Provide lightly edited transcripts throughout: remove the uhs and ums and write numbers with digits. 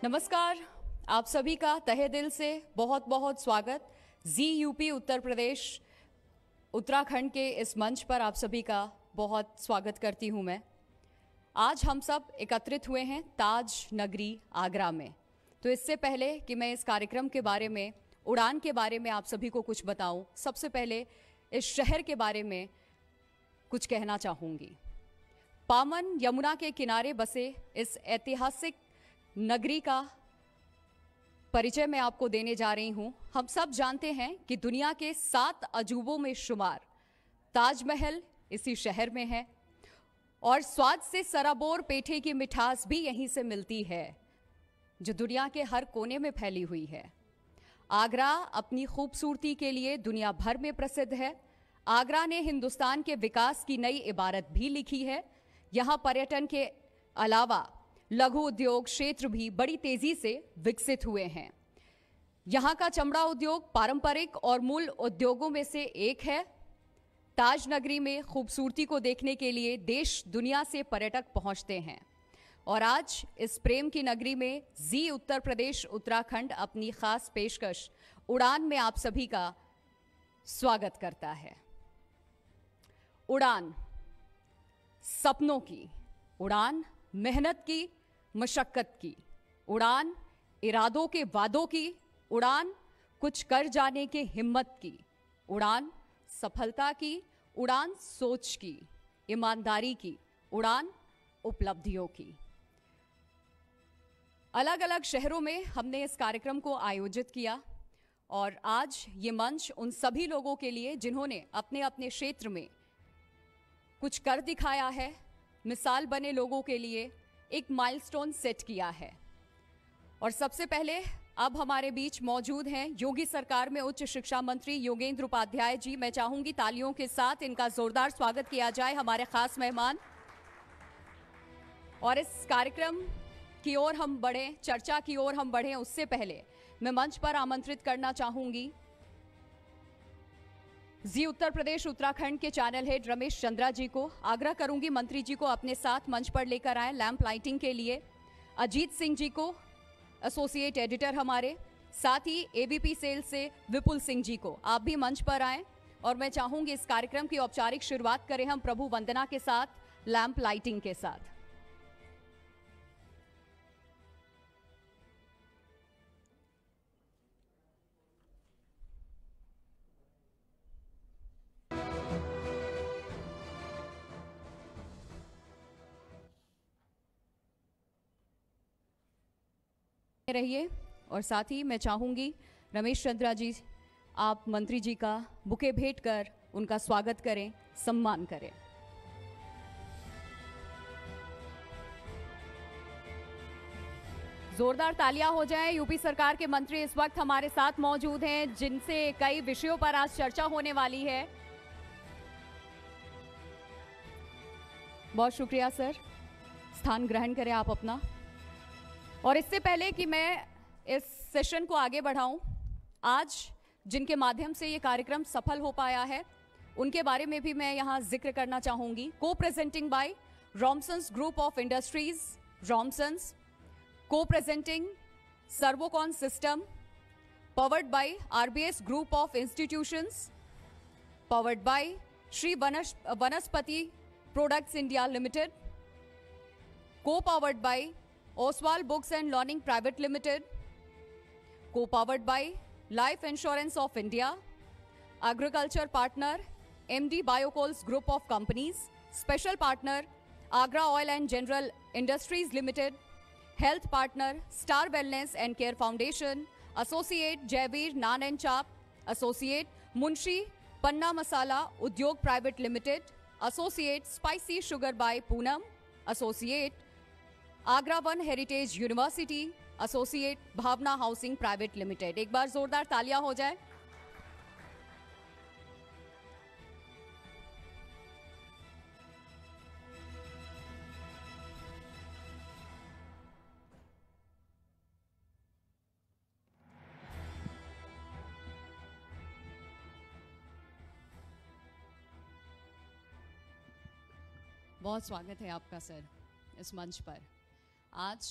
नमस्कार, आप सभी का तहे दिल से बहुत बहुत स्वागत। जी यूपी उत्तर प्रदेश उत्तराखंड के इस मंच पर आप सभी का बहुत स्वागत करती हूं मैं। आज हम सब एकत्रित हुए हैं ताज नगरी आगरा में। तो इससे पहले कि मैं इस कार्यक्रम के बारे में, उड़ान के बारे में आप सभी को कुछ बताऊं, सबसे पहले इस शहर के बारे में कुछ कहना चाहूँगी। पावन यमुना के किनारे बसे इस ऐतिहासिक नगरी का परिचय मैं आपको देने जा रही हूं। हम सब जानते हैं कि दुनिया के 7 अजूबों में शुमार ताजमहल इसी शहर में है और स्वाद से सराबोर पेठे की मिठास भी यहीं से मिलती है, जो दुनिया के हर कोने में फैली हुई है। आगरा अपनी खूबसूरती के लिए दुनिया भर में प्रसिद्ध है। आगरा ने हिंदुस्तान के विकास की नई इबारत भी लिखी है। यहाँ पर्यटन के अलावा लघु उद्योग क्षेत्र भी बड़ी तेजी से विकसित हुए हैं। यहाँ का चमड़ा उद्योग पारंपरिक और मूल उद्योगों में से एक है। ताज नगरी में खूबसूरती को देखने के लिए देश दुनिया से पर्यटक पहुँचते हैं और आज इस प्रेम की नगरी में जी उत्तर प्रदेश उत्तराखंड अपनी खास पेशकश उड़ान में आप सभी का स्वागत करता है। उड़ान सपनों की, उड़ान मेहनत की, मशक्कत की, उड़ान इरादों के वादों की, उड़ान कुछ कर जाने के हिम्मत की, उड़ान सफलता की, उड़ान सोच की, ईमानदारी की, उड़ान उपलब्धियों की। अलग अलग शहरों में हमने इस कार्यक्रम को आयोजित किया और आज ये मंच उन सभी लोगों के लिए जिन्होंने अपने अपने क्षेत्र में कुछ कर दिखाया है, मिसाल बने लोगों के लिए एक माइलस्टोन सेट किया है। और सबसे पहले अब हमारे बीच मौजूद हैं योगी सरकार में उच्च शिक्षा मंत्री योगेंद्र उपाध्याय जी। मैं चाहूंगी तालियों के साथ इनका जोरदार स्वागत किया जाए, हमारे खास मेहमान। और इस कार्यक्रम की ओर हम बढ़े, चर्चा की ओर हम बढ़े, उससे पहले मैं मंच पर आमंत्रित करना चाहूंगी जी उत्तर प्रदेश उत्तराखंड के चैनल हेड रमेश चंद्रा जी को। आग्रह करूंगी मंत्री जी को अपने साथ मंच पर लेकर आए लैंप लाइटिंग के लिए। अजीत सिंह जी को, एसोसिएट एडिटर हमारे, साथ ही एबीपी सेल से विपुल सिंह जी को, आप भी मंच पर आए। और मैं चाहूंगी इस कार्यक्रम की औपचारिक शुरुआत करें हम प्रभु वंदना के साथ, लैंप लाइटिंग के साथ। रहिए। और साथ ही मैं चाहूंगी रमेश चंद्रा जी, आप मंत्री जी का बुके भेंट कर उनका स्वागत करें, सम्मान करें। जोरदार तालियां हो जाएं। यूपी सरकार के मंत्री इस वक्त हमारे साथ मौजूद हैं, जिनसे कई विषयों पर आज चर्चा होने वाली है। बहुत शुक्रिया सर, स्थान ग्रहण करें आप अपना। और इससे पहले कि मैं इस सेशन को आगे बढ़ाऊं, आज जिनके माध्यम से ये कार्यक्रम सफल हो पाया है उनके बारे में भी मैं यहाँ जिक्र करना चाहूंगी। Co presenting by Romsons group of industries, Romsons, co presenting Servocon system, powered by RBS group of institutions, powered by Shri Vanaspati products India limited, co powered by Oswal Books and Learning Private Limited, co-powered by Life Insurance of India, agriculture partner MD Biocoals Group of Companies, special partner Agra Oil and General Industries Limited, health partner Star Wellness and Care Foundation, associate Jaybir Naan and Chap, associate Munshi Panna Masala Udyog Private Limited, associate Spicy Sugar by Poonam, associate Agra one heritage university, associate Bhavana housing private limited. एक बार जोरदार तालियां हो जाए। बहुत स्वागत है आपका सर इस मंच पर। आज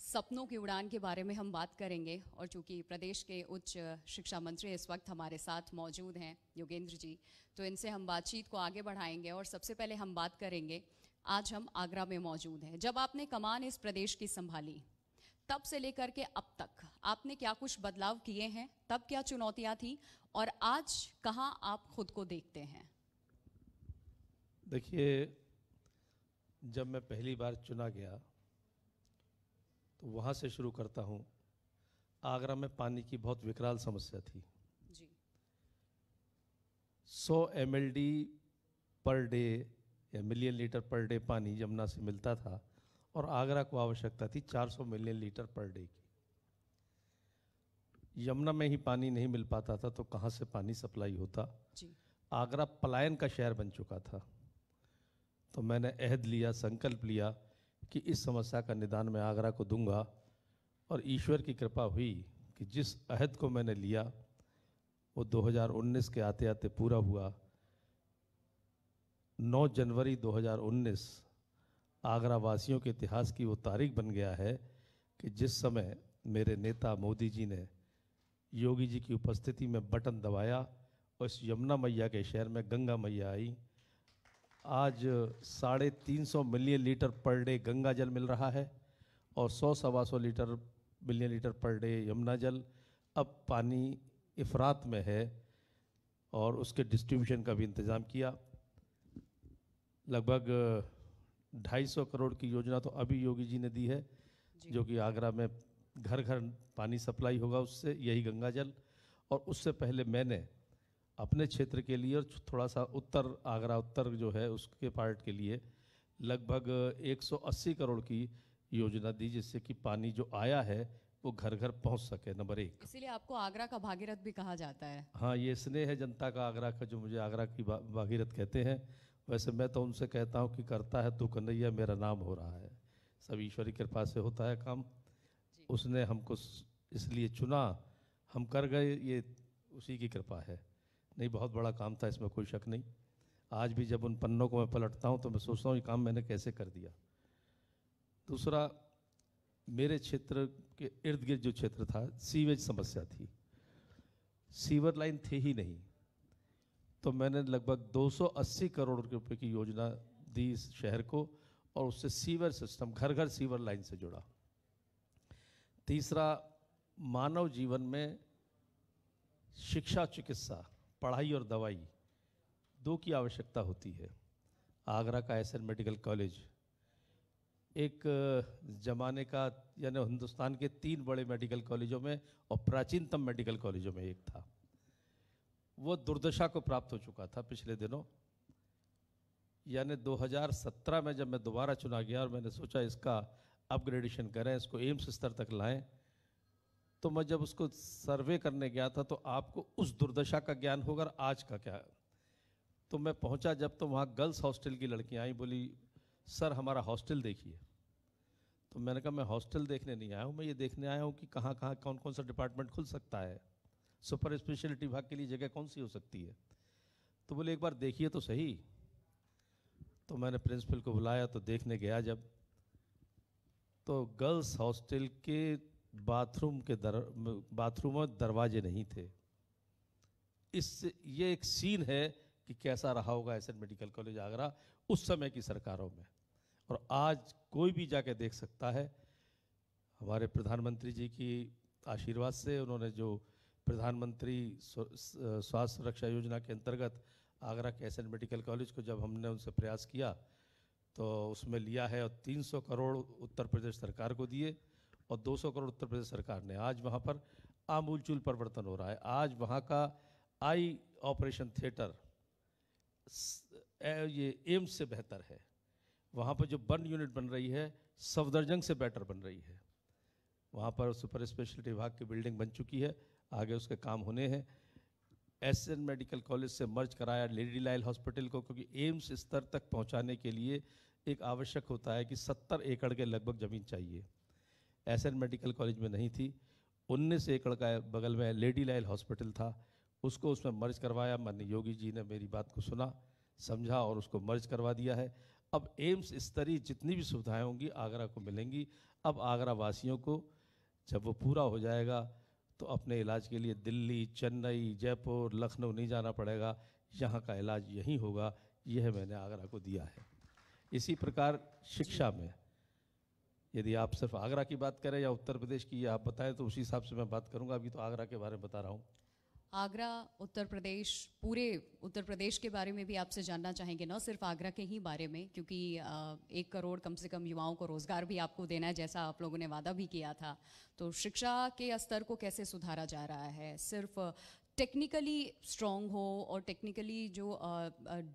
सपनों की उड़ान के बारे में हम बात करेंगे और चूंकि प्रदेश के उच्च शिक्षा मंत्री इस वक्त हमारे साथ मौजूद हैं योगेंद्र जी, तो इनसे हम बातचीत को आगे बढ़ाएंगे। और सबसे पहले हम बात करेंगे, आज हम आगरा में मौजूद हैं। जब आपने कमान इस प्रदेश की संभाली, तब से लेकर के अब तक आपने क्या कुछ बदलाव किए हैं, तब क्या चुनौतियां थी और आज कहाँ आप खुद को देखते हैं? देखिए, जब मैं पहली बार चुना गया तो वहाँ से शुरू करता हूँ। आगरा में पानी की बहुत विकराल समस्या थी जी। 100 MLD पर डे या मिलियन लीटर पर डे पानी यमुना से मिलता था और आगरा को आवश्यकता थी 400 मिलियन लीटर पर डे की। यमुना में ही पानी नहीं मिल पाता था तो कहाँ से पानी सप्लाई होता जी। आगरा पलायन का शहर बन चुका था। तो मैंने अहद लिया, संकल्प लिया कि इस समस्या का निदान मैं आगरा को दूंगा। और ईश्वर की कृपा हुई कि जिस अहद को मैंने लिया वो 2019 के आते आते पूरा हुआ। 9 जनवरी 2019 आगरा वासियों के इतिहास की वो तारीख बन गया है कि जिस समय मेरे नेता मोदी जी ने योगी जी की उपस्थिति में बटन दबाया और इस यमुना मैया के शहर में गंगा मैया आई। आज 350 million litre per day Ganga जल मिल रहा है और 100-125 million litre per day Yamuna जल। अब पानी इफरात में है और उसके डिस्ट्रीब्यूशन का भी इंतज़ाम किया। लगभग 250 करोड़ की योजना तो अभी योगी जी ने दी है, जो कि आगरा में घर घर पानी सप्लाई होगा उससे, यही गंगा जल। और उससे पहले मैंने अपने क्षेत्र के लिए और थोड़ा सा उत्तर, आगरा उत्तर जो है उसके पार्ट के लिए लगभग 180 करोड़ की योजना दी, जिससे कि पानी जो आया है वो घर घर पहुंच सके। नंबर 1, इसीलिए आपको आगरा का भागीरथ भी कहा जाता है। हाँ, ये स्नेह है जनता का आगरा का, जो मुझे आगरा की भागीरथ कहते हैं। वैसे मैं तो उनसे कहता हूँ कि करता है तू कन्हैया, मेरा नाम हो रहा है। सब ईश्वरी कृपा से होता है काम। उसने हमको इसलिए चुना, हम कर गए, ये उसी की कृपा है। नहीं, बहुत बड़ा काम था, इसमें कोई शक नहीं। आज भी जब उन पन्नों को मैं पलटता हूँ तो मैं सोचता हूँ ये काम मैंने कैसे कर दिया। दूसरा, मेरे क्षेत्र के इर्द गिर्द जो क्षेत्र था, सीवेज समस्या थी, सीवर लाइन थे ही नहीं। तो मैंने लगभग 280 करोड़ रुपए की योजना दी इस शहर को और उससे सीवर सिस्टम, घर घर सीवर लाइन से जुड़ा। तीसरा, मानव जीवन में शिक्षा, चिकित्सा, पढ़ाई और दवाई, दो की आवश्यकता होती है। आगरा का एसएन मेडिकल कॉलेज एक जमाने का, यानी हिंदुस्तान के 3 बड़े मेडिकल कॉलेजों में और प्राचीनतम मेडिकल कॉलेजों में एक था। वो दुर्दशा को प्राप्त हो चुका था पिछले दिनों। यानी 2017 में जब मैं दोबारा चुना गया और मैंने सोचा इसका अपग्रेडेशन करें, इसको एम्स स्तर तक लाएं, तो मैं जब उसको सर्वे करने गया था तो आपको उस दुर्दशा का ज्ञान होगा आज का क्या। तो मैं पहुंचा जब, तो वहाँ गर्ल्स हॉस्टल की लड़कियां आई, बोली सर हमारा हॉस्टल देखिए। तो मैंने कहा मैं हॉस्टल देखने नहीं आया हूँ, मैं ये देखने आया हूँ कि कहाँ कहाँ कौन कौन सा डिपार्टमेंट खुल सकता है, सुपर स्पेशलिटी विभाग के लिए जगह कौन सी हो सकती है। तो बोले एक बार देखिए तो सही। तो मैंने प्रिंसिपल को बुलाया, तो देखने गया जब, तो गर्ल्स हॉस्टल के बाथरूम में दरवाजे नहीं थे। ये एक सीन है कि कैसा रहा होगा एसएन मेडिकल कॉलेज आगरा उस समय की सरकारों में। और आज कोई भी जाके देख सकता है। हमारे प्रधानमंत्री जी की आशीर्वाद से उन्होंने जो प्रधानमंत्री स्वास्थ्य सुरक्षा योजना के अंतर्गत आगरा के एसएन मेडिकल कॉलेज को जब हमने उनसे प्रयास किया तो उसमें लिया है और 300 करोड़ उत्तर प्रदेश सरकार को दिए और 200 करोड़ उत्तर प्रदेश सरकार ने। आज वहाँ पर आमूलचूल परिवर्तन हो रहा है। आज वहाँ का आई ऑपरेशन थिएटर ये एम्स से बेहतर है। वहाँ पर जो बर्न यूनिट बन रही है सफदरजंग से बेटर बन रही है। वहाँ पर सुपर स्पेशलिटी विभाग की बिल्डिंग बन चुकी है, आगे उसके काम होने हैं। एसएन मेडिकल कॉलेज से मर्ज कराया लेडी लाइल हॉस्पिटल को, क्योंकि एम्स स्तर तक पहुँचाने के लिए एक आवश्यक होता है कि 70 एकड़ के लगभग ज़मीन चाहिए। एसएन मेडिकल कॉलेज में नहीं थी। 19 एकड़ का बगल में लेडी लाइल हॉस्पिटल था, उसको उसमें मर्ज करवाया। माननीय योगी जी ने मेरी बात को सुना, समझा और उसको मर्ज करवा दिया है। अब एम्स स्तरीय जितनी भी सुविधाएं होंगी आगरा को मिलेंगी। अब आगरा वासियों को जब वो पूरा हो जाएगा तो अपने इलाज के लिए दिल्ली, चेन्नई, जयपुर, लखनऊ नहीं जाना पड़ेगा, यहाँ का इलाज यहीं होगा। यह मैंने आगरा को दिया है। इसी प्रकार शिक्षा में यदि आप सिर्फ आगरा की बात करें या उत्तर प्रदेश की, आप बताएं तो उसी हिसाब से मैं बात करूंगा। अभी तो आगरा के बारे में बता रहा हूँ। आगरा, उत्तर प्रदेश, पूरे उत्तर प्रदेश के बारे में भी आपसे जानना चाहेंगे, ना सिर्फ आगरा के ही बारे में, क्योंकि 1 करोड़ कम से कम युवाओं को रोजगार भी आपको देना है, जैसा आप लोगों ने वादा भी किया था। तो शिक्षा के स्तर को कैसे सुधारा जा रहा है? सिर्फ टेक्निकली स्ट्रॉन्ग हो और टेक्निकली जो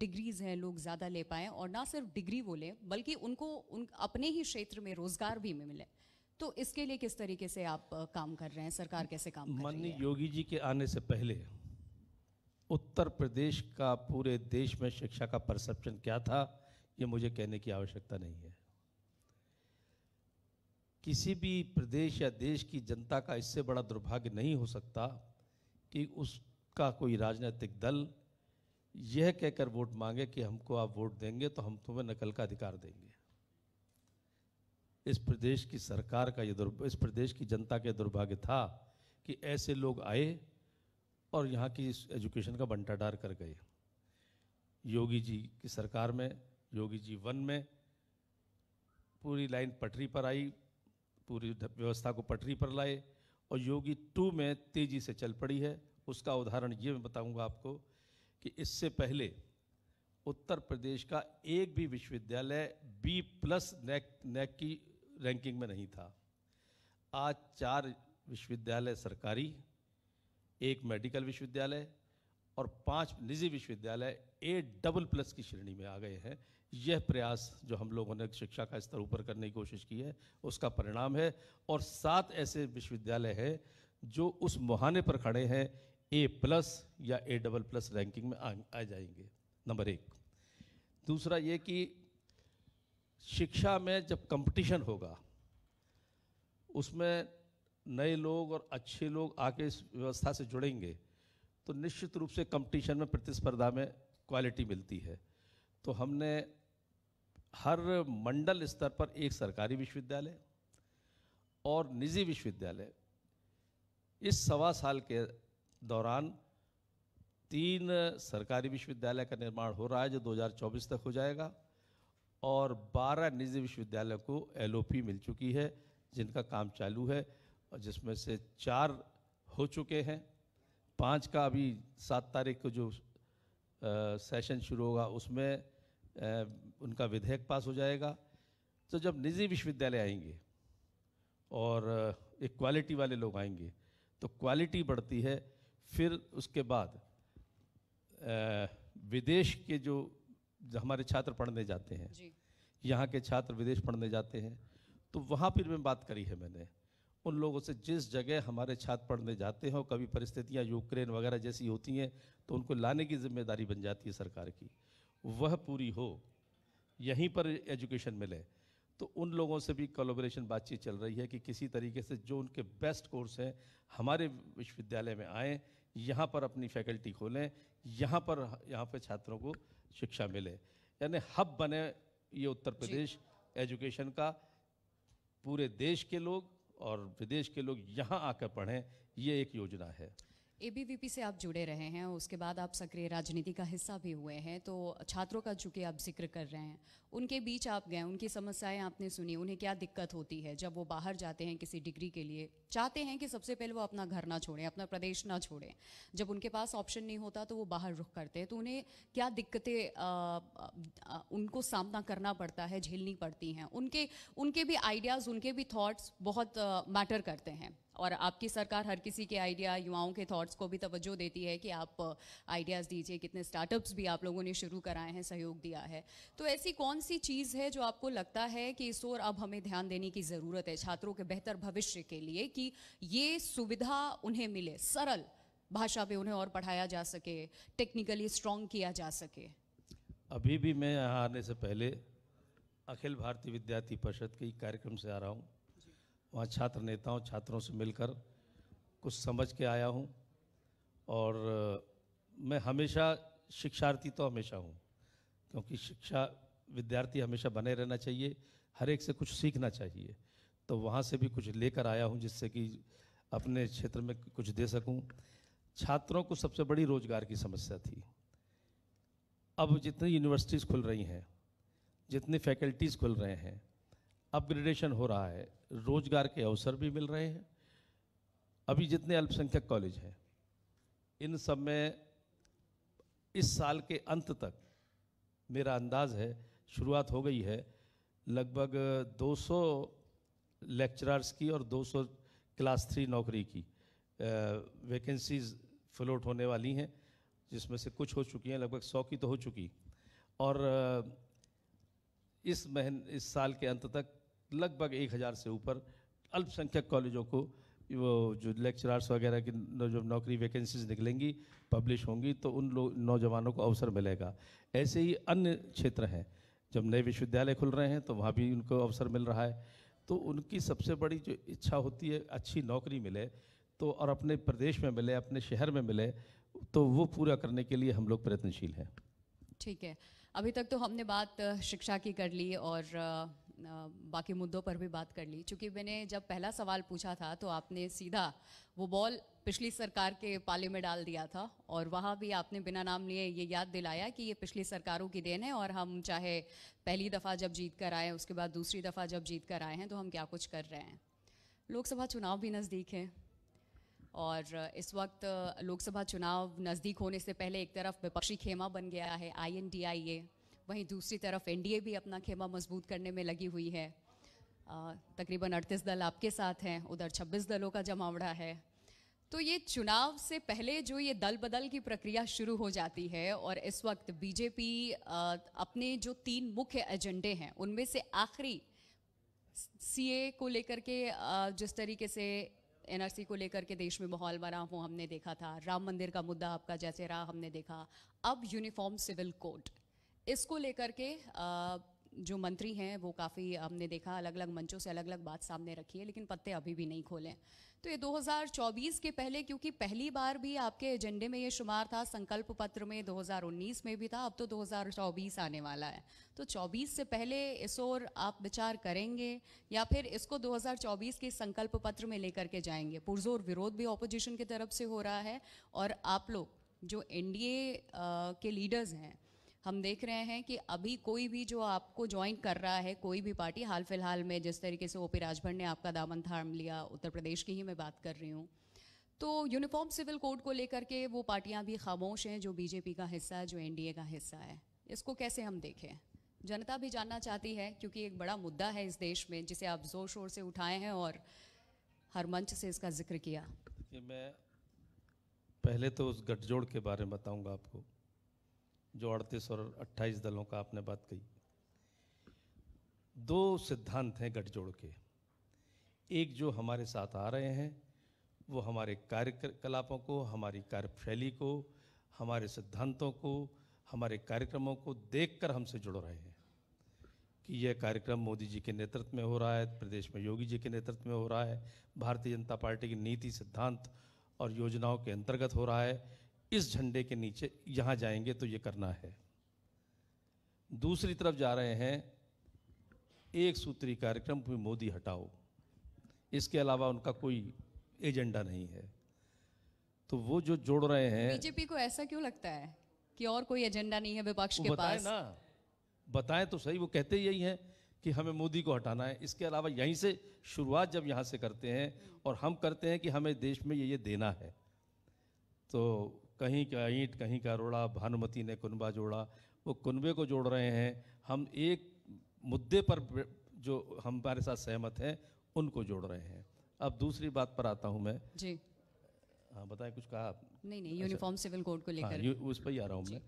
डिग्रीज हैं लोग ज़्यादा ले पाएँ, और ना सिर्फ डिग्री वो लें बल्कि उनको अपने ही क्षेत्र में रोजगार भी मिले। तो इसके लिए किस तरीके से आप काम कर रहे हैं? सरकार कैसे काम कर रही माननीय है? योगी जी के आने से पहले उत्तर प्रदेश का पूरे देश में शिक्षा का परसेप्शन क्या था, ये मुझे कहने की आवश्यकता नहीं है। किसी भी प्रदेश या देश की जनता का इससे बड़ा दुर्भाग्य नहीं हो सकता कि उसका कोई राजनीतिक दल यह कहकर वोट मांगे कि हमको आप वोट देंगे तो हम तुम्हें नकल का अधिकार देंगे। इस प्रदेश की सरकार का इस प्रदेश की जनता के दुर्भाग्य था कि ऐसे लोग आए और यहाँ की एजुकेशन का बंटाढार कर गए। योगी जी की सरकार में, योगी जी 1 में पूरी लाइन पटरी पर आई, पूरी व्यवस्था को पटरी पर लाए, और योगी 2 में तेजी से चल पड़ी है। उसका उदाहरण ये मैं बताऊंगा आपको कि इससे पहले उत्तर प्रदेश का एक भी विश्वविद्यालय B+ नैक की रैंकिंग में नहीं था। आज 4 विश्वविद्यालय सरकारी, 1 मेडिकल विश्वविद्यालय और 5 निजी विश्वविद्यालय A++ की श्रेणी में आ गए हैं। यह प्रयास जो हम लोगों ने शिक्षा का स्तर ऊपर करने की कोशिश की है उसका परिणाम है। और 7 ऐसे विश्वविद्यालय हैं जो उस मुहाने पर खड़े हैं, A+ या A++ रैंकिंग में आ जाएंगे। नंबर 1। दूसरा ये कि शिक्षा में जब कंपटीशन होगा उसमें नए लोग और अच्छे लोग आके इस व्यवस्था से जुड़ेंगे तो निश्चित रूप से कंपटीशन में, प्रतिस्पर्धा में क्वालिटी मिलती है। तो हमने हर मंडल स्तर पर एक सरकारी विश्वविद्यालय और निजी विश्वविद्यालय, इस 1.25 साल के दौरान 3 सरकारी विश्वविद्यालय का निर्माण हो रहा है जो 2024 तक हो जाएगा, और 12 निजी विश्वविद्यालयों को LOP मिल चुकी है जिनका काम चालू है, और जिसमें से 4 हो चुके हैं। 5 का अभी 7 तारीख को जो सेशन शुरू होगा उसमें उनका विधेयक पास हो जाएगा। तो जब निजी विश्वविद्यालय आएंगे और एक क्वालिटी वाले लोग आएंगे तो क्वालिटी बढ़ती है। फिर उसके बाद विदेश के जो हमारे छात्र पढ़ने जाते हैं, यहाँ के छात्र विदेश पढ़ने जाते हैं, तो वहाँ पर मैं बात करी है मैंने उन लोगों से, जिस जगह हमारे छात्र पढ़ने जाते हैं कभी परिस्थितियाँ यूक्रेन वगैरह जैसी होती हैं तो उनको लाने की जिम्मेदारी बन जाती है सरकार की, वह पूरी हो, यहीं पर एजुकेशन मिले। तो उन लोगों से भी कोलैबोरेशन बातचीत चल रही है कि किसी तरीके से जो उनके बेस्ट कोर्स हैं हमारे विश्वविद्यालय में आएँ, यहाँ पर अपनी फैकल्टी खोलें, यहाँ पर छात्रों को शिक्षा मिले, यानी हब बने ये उत्तर प्रदेश एजुकेशन का। पूरे देश के लोग और विदेश के लोग यहाँ आकर पढ़ें, ये एक योजना है। ABVP से आप जुड़े रहे हैं, उसके बाद आप सक्रिय राजनीति का हिस्सा भी हुए हैं, तो छात्रों का चूंकि आप जिक्र कर रहे हैं, उनके बीच आप गए, उनकी समस्याएं आपने सुनी, उन्हें क्या दिक्कत होती है जब वो बाहर जाते हैं किसी डिग्री के लिए, चाहते हैं कि सबसे पहले वो अपना घर ना छोड़ें, अपना प्रदेश ना छोड़ें, जब उनके पास ऑप्शन नहीं होता तो वो बाहर रुख करते हैं, तो उन्हें क्या दिक्कतें उनको सामना करना पड़ता है, झेलनी पड़ती हैं? उनके भी आइडियाज़, उनके भी थॉट्स बहुत मैटर करते हैं, और आपकी सरकार हर किसी के आइडिया, युवाओं के थॉट्स को भी तवज्जो देती है कि आप आइडियाज़ दीजिए। कितने स्टार्टअप्स भी आप लोगों ने शुरू कराए हैं, सहयोग दिया है। तो ऐसी कौन सी चीज़ है जो आपको लगता है कि इस ओर अब हमें ध्यान देने की ज़रूरत है छात्रों के बेहतर भविष्य के लिए, कि ये सुविधा उन्हें मिले, सरल भाषा में उन्हें और पढ़ाया जा सके, टेक्निकली स्ट्रॉन्ग किया जा सके? अभी भी मैं यहाँ आने से पहले अखिल भारतीय विद्यार्थी परिषद के कार्यक्रम से आ रहा हूँ। वहाँ छात्र नेताओं, छात्रों से मिलकर कुछ समझ के आया हूँ, और मैं हमेशा शिक्षार्थी तो हमेशा हूँ, क्योंकि शिक्षा विद्यार्थी हमेशा बने रहना चाहिए, हर एक से कुछ सीखना चाहिए। तो वहाँ से भी कुछ लेकर आया हूँ जिससे कि अपने क्षेत्र में कुछ दे सकूँ। छात्रों को सबसे बड़ी रोजगार की समस्या थी। अब जितनी यूनिवर्सिटीज़ खुल रही हैं, जितनी फैकल्टीज़ खुल रहे हैं, अपग्रेडेशन हो रहा है, रोजगार के अवसर भी मिल रहे हैं। अभी जितने अल्पसंख्यक कॉलेज हैं, इन सब में इस साल के अंत तक मेरा अंदाज है, शुरुआत हो गई है, लगभग 200 लेक्चरर्स की और 200 क्लास 3 नौकरी की वैकेंसीज फ्लोट होने वाली हैं, जिसमें से कुछ हो चुकी हैं, लगभग 100 की तो हो चुकी। और इस साल के अंत तक लगभग 1000 से ऊपर अल्पसंख्यक कॉलेजों को वो जो लेक्चरर्स वगैरह की जो नौकरी वैकेंसीज निकलेंगी, पब्लिश होंगी, तो उन नौजवानों को अवसर मिलेगा। ऐसे ही अन्य क्षेत्र हैं, जब नए विश्वविद्यालय खुल रहे हैं तो वहाँ भी उनको अवसर मिल रहा है। तो उनकी सबसे बड़ी जो इच्छा होती है अच्छी नौकरी मिले, तो और अपने प्रदेश में मिले, अपने शहर में मिले, तो वो पूरा करने के लिए हम लोग प्रयत्नशील हैं। ठीक है, अभी तक तो हमने बात शिक्षा की कर ली और बाकी मुद्दों पर भी बात कर ली। चूँकि मैंने जब पहला सवाल पूछा था तो आपने सीधा वो बॉल पिछली सरकार के पाले में डाल दिया था, और वहाँ भी आपने बिना नाम लिए ये याद दिलाया कि ये पिछली सरकारों की देन है, और हम चाहे पहली दफ़ा जब जीत कर आए, उसके बाद दूसरी दफ़ा जब जीत कर आए हैं, तो हम क्या कुछ कर रहे हैं। लोकसभा चुनाव भी नज़दीक है, और इस वक्त लोकसभा चुनाव नज़दीक होने से पहले एक तरफ विपक्षी खेमा बन गया है INDIA, वहीं दूसरी तरफ NDA भी अपना खेमा मजबूत करने में लगी हुई है। तकरीबन 38 दल आपके साथ हैं, उधर 26 दलों का जमावड़ा है। तो ये चुनाव से पहले जो ये दल बदल की प्रक्रिया शुरू हो जाती है, और इस वक्त बीजेपी अपने जो 3 मुख्य एजेंडे हैं उनमें से आखिरी CA को लेकर के जिस तरीके से NRC को लेकर के देश में माहौल बना वो हमने देखा था, राम मंदिर का मुद्दा आपका जैसे रहा हमने देखा, अब यूनिफॉर्म सिविल कोड, इसको लेकर के जो मंत्री हैं वो काफ़ी हमने देखा अलग अलग मंचों से अलग अलग बात सामने रखी है, लेकिन पत्ते अभी भी नहीं खोले। तो ये 2024 के पहले, क्योंकि पहली बार भी आपके एजेंडे में ये शुमार था, संकल्प पत्र में 2019 में भी था, अब तो 2024 आने वाला है, तो 24 से पहले इस ओर आप विचार करेंगे या फिर इसको 2024 के संकल्प पत्र में लेकर के जाएंगे? पुरजोर विरोध भी ऑपोजिशन की तरफ से हो रहा है, और आप लोग जो NDA के लीडर्स हैं, हम देख रहे हैं कि अभी कोई भी जो आपको ज्वाइन कर रहा है, कोई भी पार्टी, हाल फिलहाल में जिस तरीके से OP राजभर ने आपका दामन थाम लिया, उत्तर प्रदेश की ही मैं बात कर रही हूँ, तो यूनिफॉर्म सिविल कोड को लेकर के वो पार्टियां भी खामोश हैं जो बीजेपी का हिस्सा है, जो NDA का हिस्सा है। इसको कैसे हम देखें? जनता भी जानना चाहती है, क्योंकि एक बड़ा मुद्दा है इस देश में जिसे आप जोर शोर से उठाए हैं और हर मंच से इसका जिक्र किया। मैं पहले तो उस गठजोड़ के बारे में बताऊंगा आपको, जो 38 और 28 दलों का आपने बात कही। 2 सिद्धांत हैं गठजोड़ के। एक जो हमारे साथ आ रहे हैं वो हमारे कार्यकलापों को, हमारी कार्यशैली को, हमारे सिद्धांतों को, हमारे कार्यक्रमों को देखकर हमसे जुड़ रहे हैं कि यह कार्यक्रम मोदी जी के नेतृत्व में हो रहा है, प्रदेश में योगी जी के नेतृत्व में हो रहा है, भारतीय जनता पार्टी की नीति, सिद्धांत और योजनाओं के अंतर्गत हो रहा है, इस झंडे के नीचे यहाँ जाएंगे तो ये करना है। दूसरी तरफ जा रहे हैं एक सूत्री कार्यक्रम, कोई मोदी हटाओ, इसके अलावा उनका कोई एजेंडा नहीं है। तो वो जो जोड़ रहे हैं, बीजेपी को ऐसा क्यों लगता है कि और कोई एजेंडा नहीं है विपक्ष के पास? ना बताएं तो सही, वो कहते यही हैं कि हमें मोदी को हटाना है, इसके अलावा यहीं से शुरुआत जब यहाँ से करते हैं और हम करते हैं कि हमें देश में ये देना है, तो कहीं का ईंट कहीं का रोड़ा, भानुमति ने कुनबा जोड़ा, वो कुनबे को जोड़ रहे हैं। हम एक मुद्दे पर जो हमारे साथ सहमत हैं उनको जोड़ रहे हैं। अब दूसरी बात पर आता हूँ मैं जी। हाँ बताएं, कुछ कहा? नहीं, यूनिफॉर्म सिविल कोड को लेकर। हाँ, उस पर ही आ रहा हूँ मैं।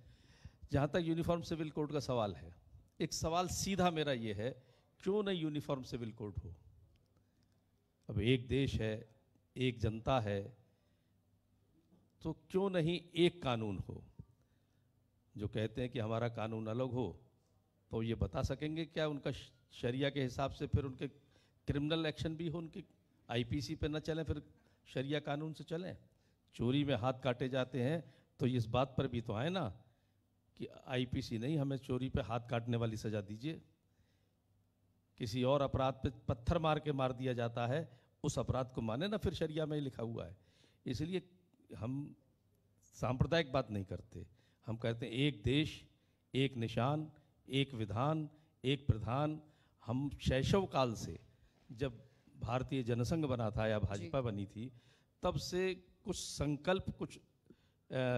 जहाँ तक यूनिफॉर्म सिविल कोड का सवाल है, एक सवाल सीधा मेरा ये है, क्यों नहीं यूनिफॉर्म सिविल कोड हो? अब एक देश है, एक जनता है, तो क्यों नहीं एक कानून हो? जो कहते हैं कि हमारा कानून अलग हो, तो ये बता सकेंगे क्या उनका शरिया के हिसाब से फिर उनके क्रिमिनल एक्शन भी हो, उनके IPC पे न चलें, फिर शरिया कानून से चलें? चोरी में हाथ काटे जाते हैं तो इस बात पर भी तो आए ना कि आईपीसी नहीं, हमें चोरी पे हाथ काटने वाली सजा दीजिए। किसी और अपराध पे पत्थर मार के मार दिया जाता है, उस अपराध को माने ना, फिर शरिया में ही लिखा हुआ है। इसलिए हम सांप्रदायिक बात नहीं करते, हम कहते हैं एक देश, एक निशान, एक विधान, एक प्रधान। हम शैशव काल से, जब भारतीय जनसंघ बना था या भाजपा बनी थी, तब से कुछ संकल्प, कुछ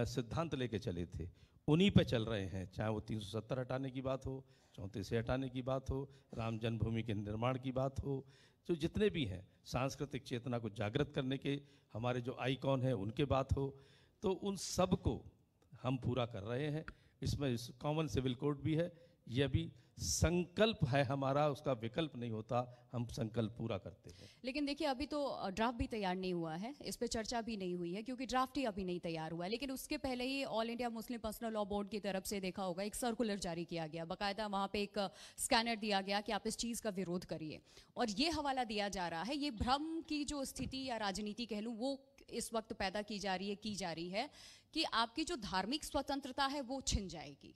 सिद्धांत लेके चले थे, उन्हीं पे चल रहे हैं। चाहे वो 370 हटाने की बात हो, 34 से हटाने की बात हो, राम जन्मभूमि के निर्माण की बात हो, जो जितने भी हैं, सांस्कृतिक चेतना को जागृत करने के हमारे जो आइकॉन हैं उनके बात हो, तो उन सब को हम पूरा कर रहे हैं। इसमें कॉमन सिविल कोड भी है, यह भी संकल्प है हमारा, उसका विकल्प नहीं होता, हम संकल्प पूरा करते हैं। लेकिन देखिए, अभी तो ड्राफ्ट भी तैयार नहीं हुआ है, इस पे चर्चा भी नहीं हुई है क्योंकि ड्राफ्ट ही अभी नहीं तैयार हुआ है। लेकिन उसके पहले ही all India Muslim personal law board की तरफ से देखा होगा, एक सर्कुलर जारी किया गया, बाकायदा वहाँ पे एक स्कैनर दिया गया कि आप इस चीज़ का विरोध करिए, और ये हवाला दिया जा रहा है, ये भ्रम की जो स्थिति या राजनीति कह लूँ वो इस वक्त पैदा की जा रही है कि आपकी जो धार्मिक स्वतंत्रता है वो छिन जाएगी।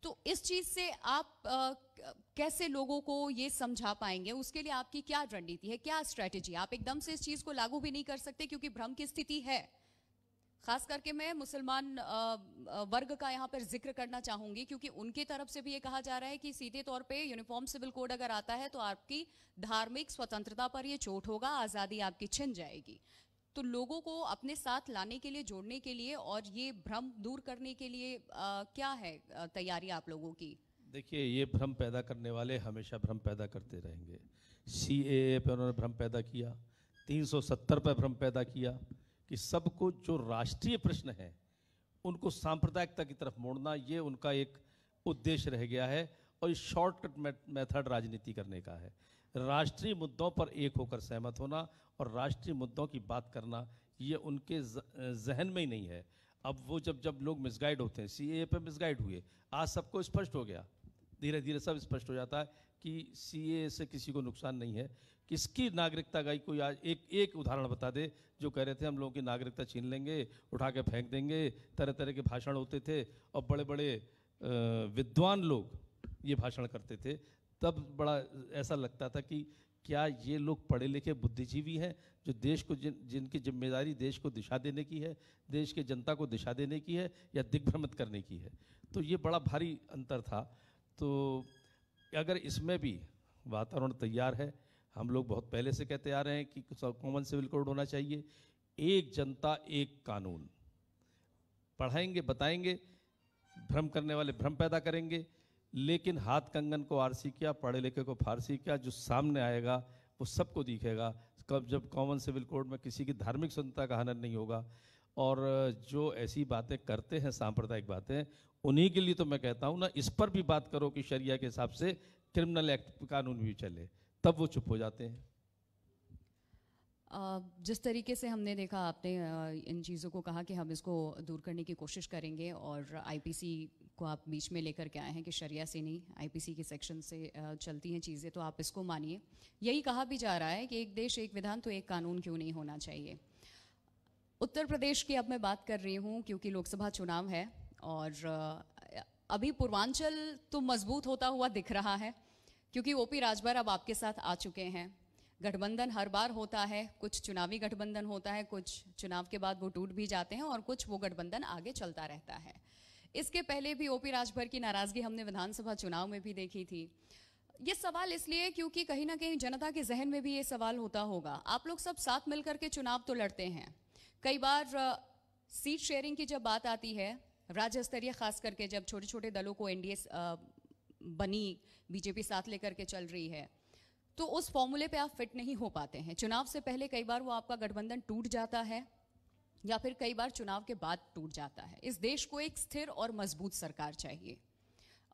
तो इस चीज से आप कैसे लोगों को ये समझा पाएंगे? उसके लिए आपकी क्या रणनीति है, क्या स्ट्रेटेजी? आप एकदम से इस चीज को लागू भी नहीं कर सकते क्योंकि भ्रम की स्थिति है। खास करके मैं मुसलमान वर्ग का यहाँ पर जिक्र करना चाहूंगी क्योंकि उनकी तरफ से भी ये कहा जा रहा है कि सीधे तौर पे यूनिफॉर्म सिविल कोड अगर आता है तो आपकी धार्मिक स्वतंत्रता पर ये चोट होगा, आज़ादी आपकी छिन जाएगी। तो लोगों को अपने साथ लाने के लिए, जोड़ने के लिए और ये भ्रम दूर करने के लिए क्या है तैयारी आप लोगों की? देखिए, ये भ्रम पैदा करने वाले हमेशा भ्रम पैदा करते रहेंगे। CAA पे उन्होंने भ्रम पैदा किया, 370 पे भ्रम पैदा किया कि सबको जो राष्ट्रीय प्रश्न है उनको सांप्रदायिकता की तरफ मोड़ना, ये उनका एक उद्देश्य रह गया है और इस शॉर्टकट मेथड राजनीति करने का है। राष्ट्रीय मुद्दों पर एक होकर सहमत होना और राष्ट्रीय मुद्दों की बात करना, ये उनके जहन में ही नहीं है। अब वो जब लोग मिसगाइड होते हैं, CAA पे मिसगाइड हुए, आज सबको स्पष्ट हो गया, धीरे धीरे सब स्पष्ट हो जाता है कि CAA से किसी को नुकसान नहीं है। किसकी नागरिकता गई? कोई आज एक उदाहरण बता दे जो कह रहे थे हम लोगों की नागरिकता छीन लेंगे, उठा के फेंक देंगे, तरह तरह के भाषण होते थे और बड़े बड़े विद्वान लोग ये भाषण करते थे। तब बड़ा ऐसा लगता था कि क्या ये लोग पढ़े लिखे बुद्धिजीवी हैं जो देश को जिनकी जिम्मेदारी देश को दिशा देने की है, देश के जनता को दिशा देने की है, या दिग्भ्रमित करने की है? तो ये बड़ा भारी अंतर था। तो अगर इसमें भी वातावरण तैयार है, हम लोग बहुत पहले से कहते आ रहे हैं कि कॉमन सिविल कोड होना चाहिए, एक जनता एक कानून, पढ़ाएंगे, बताएंगे, भ्रम करने वाले भ्रम पैदा करेंगे, लेकिन हाथ कंगन को आरसी क्या, पढ़े लिखे को फारसी क्या, जो सामने आएगा वो सबको दिखेगा। कब जब कॉमन सिविल कोड में किसी की धार्मिक स्वतंत्रता का हनन नहीं होगा, और जो ऐसी बातें करते हैं सांप्रदायिक बातें, उन्हीं के लिए तो मैं कहता हूँ ना, इस पर भी बात करो कि शरिया के हिसाब से क्रिमिनल एक्ट कानून भी चले, तब वो चुप हो जाते हैं। जिस तरीके से हमने देखा, आपने इन चीज़ों को कहा कि हम इसको दूर करने की कोशिश करेंगे और आईपीसी को आप बीच में लेकर के आए हैं कि शरिया से नहीं, आईपीसी के सेक्शन से चलती हैं चीज़ें, तो आप इसको मानिए। यही कहा भी जा रहा है कि एक देश एक विधान, तो एक कानून क्यों नहीं होना चाहिए। उत्तर प्रदेश की अब मैं बात कर रही हूँ क्योंकि लोकसभा चुनाव है और अभी पूर्वांचल तो मजबूत होता हुआ दिख रहा है क्योंकि ओपी राजभर अब आपके साथ आ चुके हैं। गठबंधन हर बार होता है, कुछ चुनावी गठबंधन होता है, कुछ चुनाव के बाद वो टूट भी जाते हैं और कुछ वो गठबंधन आगे चलता रहता है। इसके पहले भी ओपी राजभर की नाराजगी हमने विधानसभा चुनाव में भी देखी थी। ये सवाल इसलिए क्योंकि कहीं ना कहीं जनता के जहन में भी ये सवाल होता होगा। आप लोग सब साथ मिलकर के चुनाव तो लड़ते हैं, कई बार सीट शेयरिंग की जब बात आती है राज्य स्तरीय, खास करके जब छोटे छोटे दलों को एनडीए बनी, बीजेपी साथ लेकर के चल रही है, तो उस फॉर्मूले पे आप फिट नहीं हो पाते हैं। चुनाव से पहले कई बार वो आपका गठबंधन टूट जाता है या फिर कई बार चुनाव के बाद टूट जाता है। इस देश को एक स्थिर और मजबूत सरकार चाहिए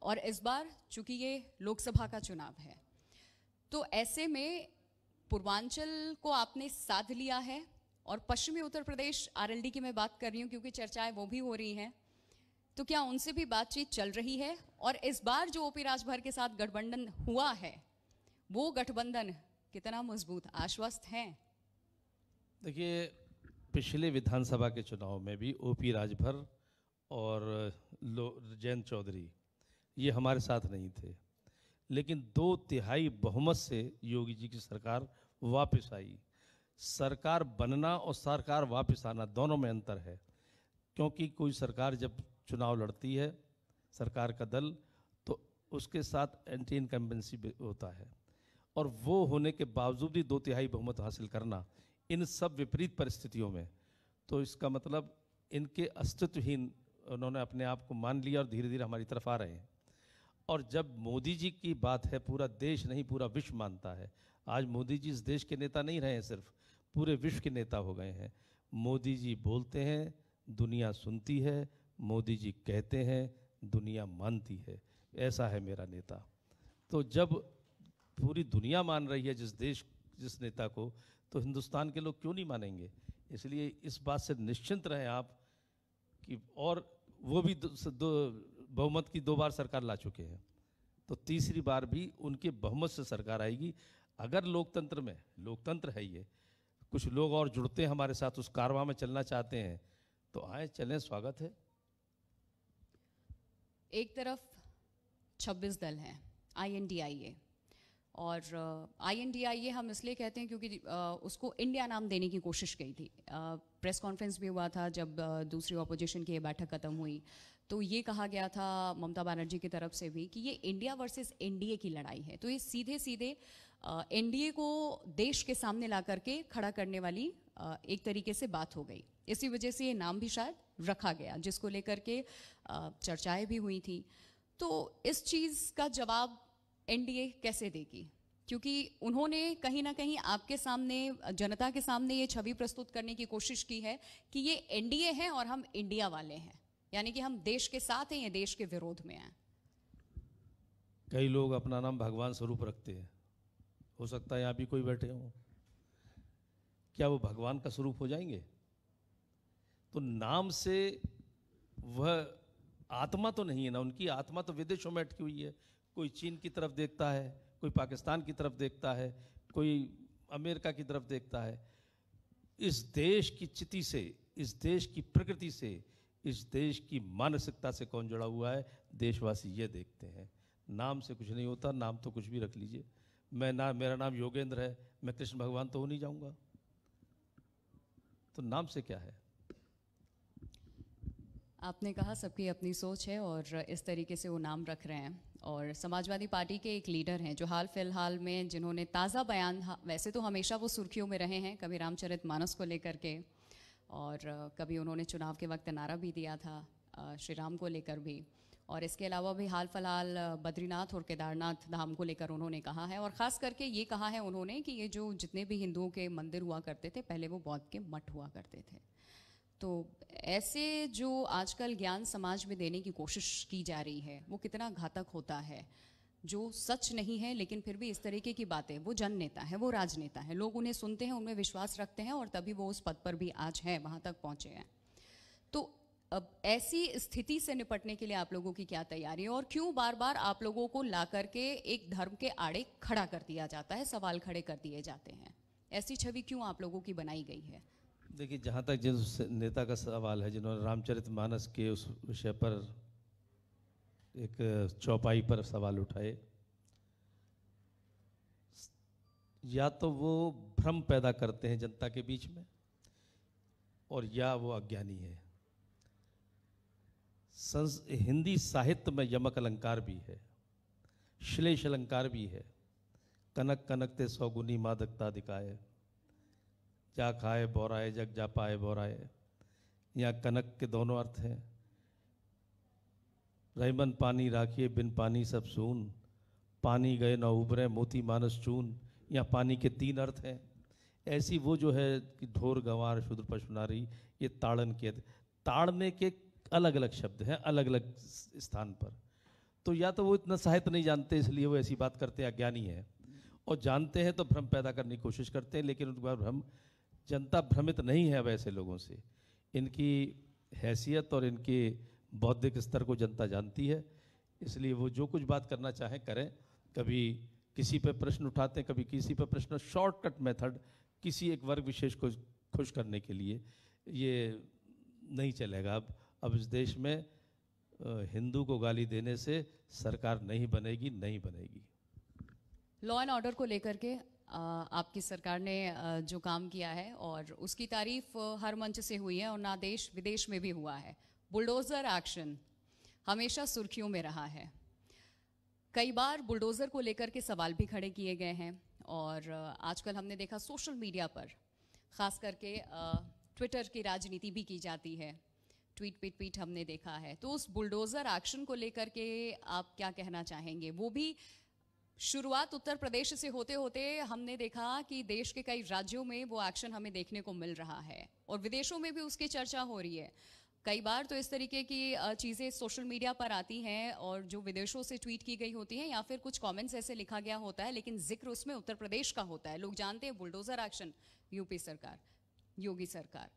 और इस बार चूंकि ये लोकसभा का चुनाव है, तो ऐसे में पूर्वांचल को आपने साध लिया है और पश्चिमी उत्तर प्रदेश, आरएलडी की मैं बात कर रही हूँ क्योंकि चर्चाएं वो भी हो रही हैं, तो क्या उनसे भी बातचीत चल रही है? और इस बार जो ओपी राजभर के साथ गठबंधन हुआ है, वो गठबंधन कितना मजबूत, आश्वस्त हैं? देखिए, पिछले विधानसभा के चुनाव में भी ओपी राजभर और जयंत चौधरी, ये हमारे साथ नहीं थे, लेकिन 2/3 बहुमत से योगी जी की सरकार वापस आई। सरकार बनना और सरकार वापस आना दोनों में अंतर है, क्योंकि कोई सरकार जब चुनाव लड़ती है, सरकार का दल, तो उसके साथ एंटी इनकम्बेंसी होता है, और वो होने के बावजूद भी 2/3 बहुमत हासिल करना इन सब विपरीत परिस्थितियों में, तो इसका मतलब इनके अस्तित्वहीन उन्होंने अपने आप को मान लिया और धीरे धीरे हमारी तरफ आ रहे हैं। और जब मोदी जी की बात है, पूरा देश नहीं पूरा विश्व मानता है। आज मोदी जी इस देश के नेता नहीं रहे हैं, सिर्फ पूरे विश्व के नेता हो गए हैं। मोदी जी बोलते हैं, दुनिया सुनती है, मोदी जी कहते हैं, दुनिया मानती है। ऐसा है मेरा नेता। तो जब पूरी दुनिया मान रही है जिस नेता को, तो हिंदुस्तान के लोग क्यों नहीं मानेंगे? इसलिए इस बात से निश्चिंत रहें आप कि, और वो भी बहुमत की 2 बार सरकार ला चुके हैं, तो तीसरी बार भी उनके बहुमत से सरकार आएगी। अगर लोकतंत्र में, लोकतंत्र है ये, कुछ लोग और जुड़ते हैं हमारे साथ, उस कारवां में चलना चाहते हैं, तो आए, चलें, स्वागत है। एक तरफ 26 दल हैं, INDIA, और INDIA हम इसलिए कहते हैं क्योंकि उसको इंडिया नाम देने की कोशिश की थी। प्रेस कॉन्फ्रेंस भी हुआ था जब दूसरी ऑपोजिशन की ये बैठक खत्म हुई, तो ये कहा गया था ममता बनर्जी की तरफ से भी कि ये इंडिया वर्सेस NDA की लड़ाई है। तो ये सीधे सीधे NDA को देश के सामने ला करके खड़ा करने वाली एक तरीके से बात हो गई। इसी वजह से ये नाम भी शायद रखा गया, जिसको लेकर के चर्चाएं भी हुई थी। तो इस चीज़ का जवाब NDA कैसे देगी? क्योंकि उन्होंने कहीं ना कहीं आपके सामने, जनता के सामने ये छवि प्रस्तुत करने की कोशिश की है कि ये NDA है और हम इंडिया वाले हैं, यानी कि हम देश के साथ हैं, ये देश के विरोध में हैं। कई लोग अपना नाम भगवान स्वरूप रखते हैं, हो सकता है यहाँ भी कोई बैठे हों, क्या वो भगवान का स्वरूप हो जाएंगे? तो नाम से वह आत्मा तो नहीं है ना, उनकी आत्मा तो विदेशों में अटकी हुई है। कोई चीन की तरफ देखता है, कोई पाकिस्तान की तरफ देखता है, कोई अमेरिका की तरफ देखता है। इस देश की चिति से, इस देश की प्रकृति से, इस देश की मानसिकता से कौन जुड़ा हुआ है, देशवासी ये देखते हैं। नाम से कुछ नहीं होता, नाम तो कुछ भी रख लीजिए। मेरा नाम योगेंद्र है, मैं कृष्ण भगवान तो हो नहीं जाऊंगा, तो नाम से क्या है? आपने कहा सबकी अपनी सोच है और इस तरीके से वो नाम रख रहे हैं। और समाजवादी पार्टी के एक लीडर हैं जो हाल फिलहाल में जिन्होंने ताज़ा बयान, वैसे तो हमेशा वो सुर्खियों में रहे हैं, कभी रामचरितमानस को लेकर के, और कभी उन्होंने चुनाव के वक्त नारा भी दिया था श्री राम को लेकर भी, और इसके अलावा भी हाल फिलहाल बद्रीनाथ और केदारनाथ धाम को लेकर उन्होंने कहा है। और ख़ास करके ये कहा है उन्होंने कि ये जो जितने भी हिंदुओं के मंदिर हुआ करते थे, पहले वो बौद्ध के मठ हुआ करते थे। तो ऐसे जो आजकल ज्ञान समाज में देने की कोशिश की जा रही है, वो कितना घातक होता है। जो सच नहीं है लेकिन फिर भी इस तरीके की बातें, वो जन नेता है, वो राजनेता है, लोग उन्हें सुनते हैं, उनमें विश्वास रखते हैं, और तभी वो उस पद पर भी आज हैं, वहाँ तक पहुँचे हैं। तो अब ऐसी स्थिति से निपटने के लिए आप लोगों की क्या तैयारी है, और क्यों बार बार आप लोगों को ला करके एक धर्म के आड़े खड़ा कर दिया जाता है, सवाल खड़े कर दिए जाते हैं? ऐसी छवि क्यों आप लोगों की बनाई गई है? देखिए, जहाँ तक जिस नेता का सवाल है, जिन्होंने रामचरितमानस के उस विषय पर एक चौपाई पर सवाल उठाए, या तो वो भ्रम पैदा करते हैं जनता के बीच में, और या वो अज्ञानी है। हिंदी साहित्य में यमक अलंकार भी है, श्लेष अलंकार भी है। कनक कनकते सौगुनी मादकता दिखाए, जा खाए बोराए जग जा पाए बोराए। यहाँ कनक के दोनों अर्थ हैं। रहीमन पानी राखिए बिन पानी सब सून, पानी गए न उबरे मोती मानस चून। यहाँ पानी के 3 अर्थ हैं। ऐसी वो जो है कि ढोर गंवार शूद्र पशु नारी, ये ताड़न के, ताड़ने के अलग अलग शब्द हैं अलग अलग स्थान पर। तो या तो वो इतना साहित्य नहीं जानते इसलिए वो ऐसी बात करते हैं, अज्ञानी है, और जानते हैं तो भ्रम पैदा करने की कोशिश करते हैं, लेकिन उनके बाद भ्रम, जनता भ्रमित नहीं है अब ऐसे लोगों से। इनकी हैसियत और इनके बौद्धिक स्तर को जनता जानती है, इसलिए वो जो कुछ बात करना चाहें करें। कभी किसी पे प्रश्न उठाते हैं, कभी किसी पे प्रश्न, शॉर्टकट मेथड किसी एक वर्ग विशेष को खुश करने के लिए, ये नहीं चलेगा। अब अब इस देश में हिंदू को गाली देने से सरकार नहीं बनेगी, नहीं बनेगी। लॉ एंड ऑर्डर को लेकर के आपकी सरकार ने जो काम किया है और उसकी तारीफ हर मंच से हुई है और ना देश विदेश में भी हुआ है। बुलडोज़र एक्शन हमेशा सुर्खियों में रहा है। कई बार बुलडोज़र को लेकर के सवाल भी खड़े किए गए हैं और आजकल हमने देखा सोशल मीडिया पर ख़ास करके ट्विटर की राजनीति भी की जाती है। ट्वीट पे ट्वीट हमने देखा है। तो उस बुलडोज़र एक्शन को लेकर के आप क्या कहना चाहेंगे? वो भी शुरुआत उत्तर प्रदेश से होते होते हमने देखा कि देश के कई राज्यों में वो एक्शन हमें देखने को मिल रहा है और विदेशों में भी उसकी चर्चा हो रही है। कई बार तो इस तरीके की चीज़ें सोशल मीडिया पर आती हैं और जो विदेशों से ट्वीट की गई होती हैं या फिर कुछ कमेंट्स ऐसे लिखा गया होता है, लेकिन जिक्र उसमें उत्तर प्रदेश का होता है। लोग जानते हैं बुलडोज़र एक्शन यूपी सरकार, योगी सरकार।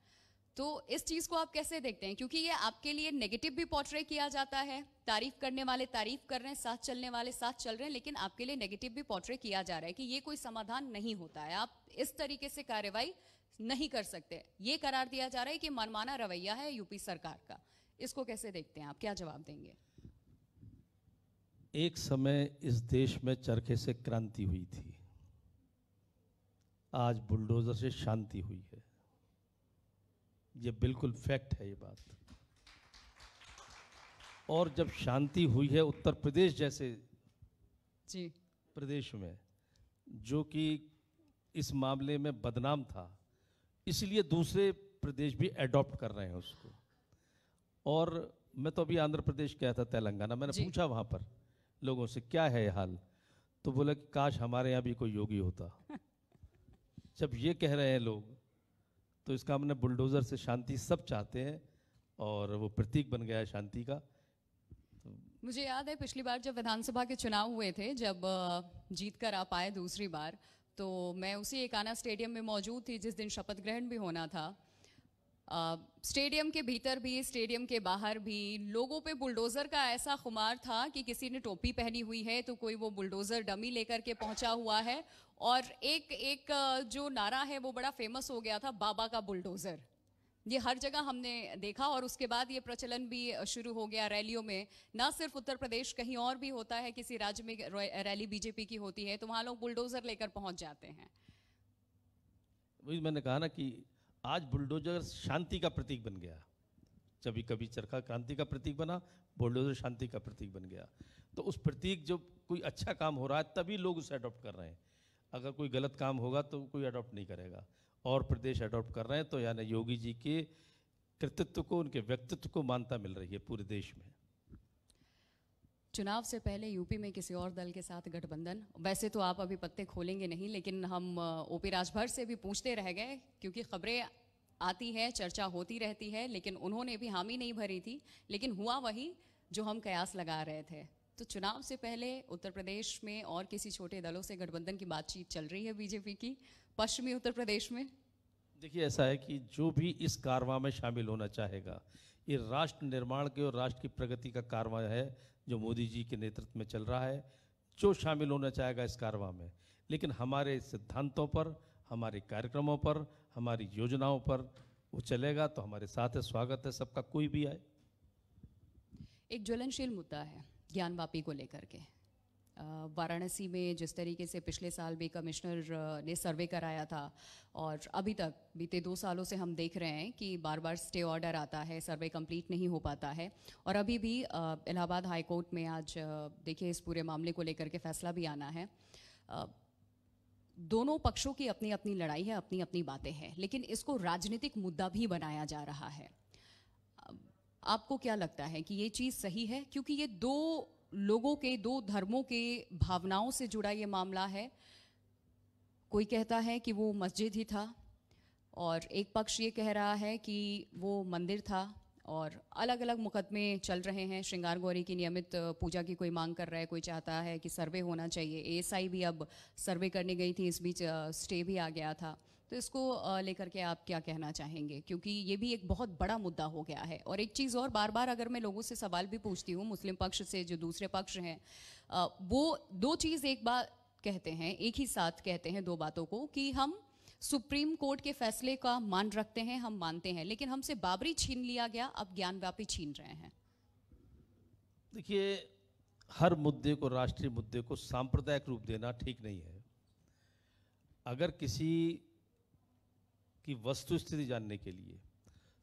तो इस चीज़ को आप कैसे देखते हैं? क्योंकि ये आपके लिए नेगेटिव भी पोर्ट्रे किया जाता है, तारीफ करने वाले तारीफ कर रहे हैं, साथ चलने वाले साथ चल रहे हैं, लेकिन आपके लिए नेगेटिव भी पोर्ट्रे किया जा रहा है कि ये कोई समाधान नहीं होता है, आप इस तरीके से कार्रवाई नहीं कर सकते। ये करार दिया जा रहा है कि मनमाना रवैया है यूपी सरकार का। इसको कैसे देखते हैं आप? क्या जवाब देंगे? एक समय इस देश में चरखे से क्रांति हुई थी, आज बुलडोजर से शांति हुई है। ये बिल्कुल फैक्ट है ये बात। और जब शांति हुई है उत्तर प्रदेश जैसे जी प्रदेश में, जो कि इस मामले में बदनाम था, इसलिए दूसरे प्रदेश भी एडॉप्ट कर रहे हैं उसको। और मैं तो अभी आंध्र प्रदेश गया था, तेलंगाना, मैंने पूछा वहाँ पर लोगों से क्या है ये हाल, तो बोला कि काश हमारे यहाँ भी कोई योगी होता। जब ये कह रहे हैं लोग, तो इसका हमने बुलडोज़र से शांति सब चाहते हैं और वो प्रतीक बन गया है शांति का। मुझे याद है पिछली बार जब विधानसभा के चुनाव हुए थे, जब जीत कर आप आए दूसरी बार, तो मैं उसी एकाना स्टेडियम में मौजूद थी जिस दिन शपथ ग्रहण भी होना था। स्टेडियम के भीतर भी स्टेडियम के बाहर भी लोगों पे बुलडोज़र का ऐसा खुमार था कि किसी ने टोपी पहनी हुई है तो कोई वो बुलडोज़र डमी लेकर के पहुंचा हुआ है। और एक जो नारा है वो बड़ा फेमस हो गया था, बाबा का बुलडोज़र। ये हर जगह हमने देखा और उसके बाद ये प्रचलन भी शुरू हो गया रैलियों में। ना सिर्फ उत्तर प्रदेश, कहीं और भी होता है, किसी राज्य में रैली बीजेपी की होती है तो वहाँ लोग बुलडोज़र लेकर पहुँच जाते हैं। वही मैंने कहा ना कि आज बुलडोज़र शांति का प्रतीक बन गया। जब कभी चरखा क्रांति का प्रतीक बना, बुलडोज़र शांति का प्रतीक बन गया। तो उस प्रतीक, जब कोई अच्छा काम हो रहा है तभी लोग उसे अडॉप्ट कर रहे हैं। अगर कोई गलत काम होगा तो कोई अडॉप्ट नहीं करेगा। और प्रदेश अडॉप्ट कर रहे हैं, तो यानी योगी जी के कृतित्व को, उनके व्यक्तित्व को मान्यता मिल रही है पूरे देश में। चुनाव से पहले यूपी में किसी और दल के साथ गठबंधन, वैसे तो आप अभी पत्ते खोलेंगे नहीं, लेकिन हम ओपी राजभर से भी पूछते रह गए क्योंकि खबरें आती है, चर्चा होती रहती है, लेकिन उन्होंने भी हामी नहीं भरी थी। लेकिन हुआ वही जो हम कयास लगा रहे थे। तो चुनाव से पहले उत्तर प्रदेश में और किसी छोटे दलों से गठबंधन की बातचीत चल रही है बीजेपी की पश्चिमी उत्तर प्रदेश में? देखिए, ऐसा है कि जो भी इस कारवां में शामिल होना चाहेगा, ये राष्ट्र निर्माण के और राष्ट्र की प्रगति का कारवां है जो मोदी जी के नेतृत्व में चल रहा है। जो शामिल होना चाहेगा इस कारवां में, लेकिन हमारे सिद्धांतों पर, हमारे कार्यक्रमों पर, हमारी योजनाओं पर वो चलेगा तो हमारे साथ है, स्वागत है सबका, कोई भी आए। एक ज्वलनशील मुद्दा है ज्ञानवापी को लेकर के। वाराणसी में जिस तरीके से पिछले साल भी कमिश्नर ने सर्वे कराया था और अभी तक बीते 2 सालों से हम देख रहे हैं कि बार बार स्टे ऑर्डर आता है, सर्वे कंप्लीट नहीं हो पाता है। और अभी भी इलाहाबाद हाई कोर्ट में आज देखिए इस पूरे मामले को लेकर के फैसला भी आना है। दोनों पक्षों की अपनी अपनी लड़ाई है, अपनी अपनी बातें हैं, लेकिन इसको राजनीतिक मुद्दा भी बनाया जा रहा है। आपको क्या लगता है कि ये चीज़ सही है? क्योंकि ये दो लोगों के, दो धर्मों के भावनाओं से जुड़ा ये मामला है। कोई कहता है कि वो मस्जिद ही था और एक पक्ष ये कह रहा है कि वो मंदिर था, और अलग अलग मुकदमे चल रहे हैं। श्रृंगार गौरी की नियमित पूजा की कोई मांग कर रहा है, कोई चाहता है कि सर्वे होना चाहिए। एएसआई भी अब सर्वे करने गई थी, इस बीच स्टे भी आ गया था। तो इसको लेकर के आप क्या कहना चाहेंगे? क्योंकि ये भी एक बहुत बड़ा मुद्दा हो गया है। और एक चीज़ और, बार बार अगर मैं लोगों से सवाल भी पूछती हूँ, मुस्लिम पक्ष से, जो दूसरे पक्ष हैं, वो दो चीज़ एक बार कहते हैं, एक ही साथ कहते हैं दो बातों को, कि हम सुप्रीम कोर्ट के फैसले का मान रखते हैं, हम मानते हैं, लेकिन हमसे बाबरी छीन लिया गया, अब ज्ञानवापी छीन रहे हैं। देखिए, हर मुद्दे को, राष्ट्रीय मुद्दे को सांप्रदायिक रूप देना ठीक नहीं है। अगर किसी की वस्तु स्थिति जानने के लिए,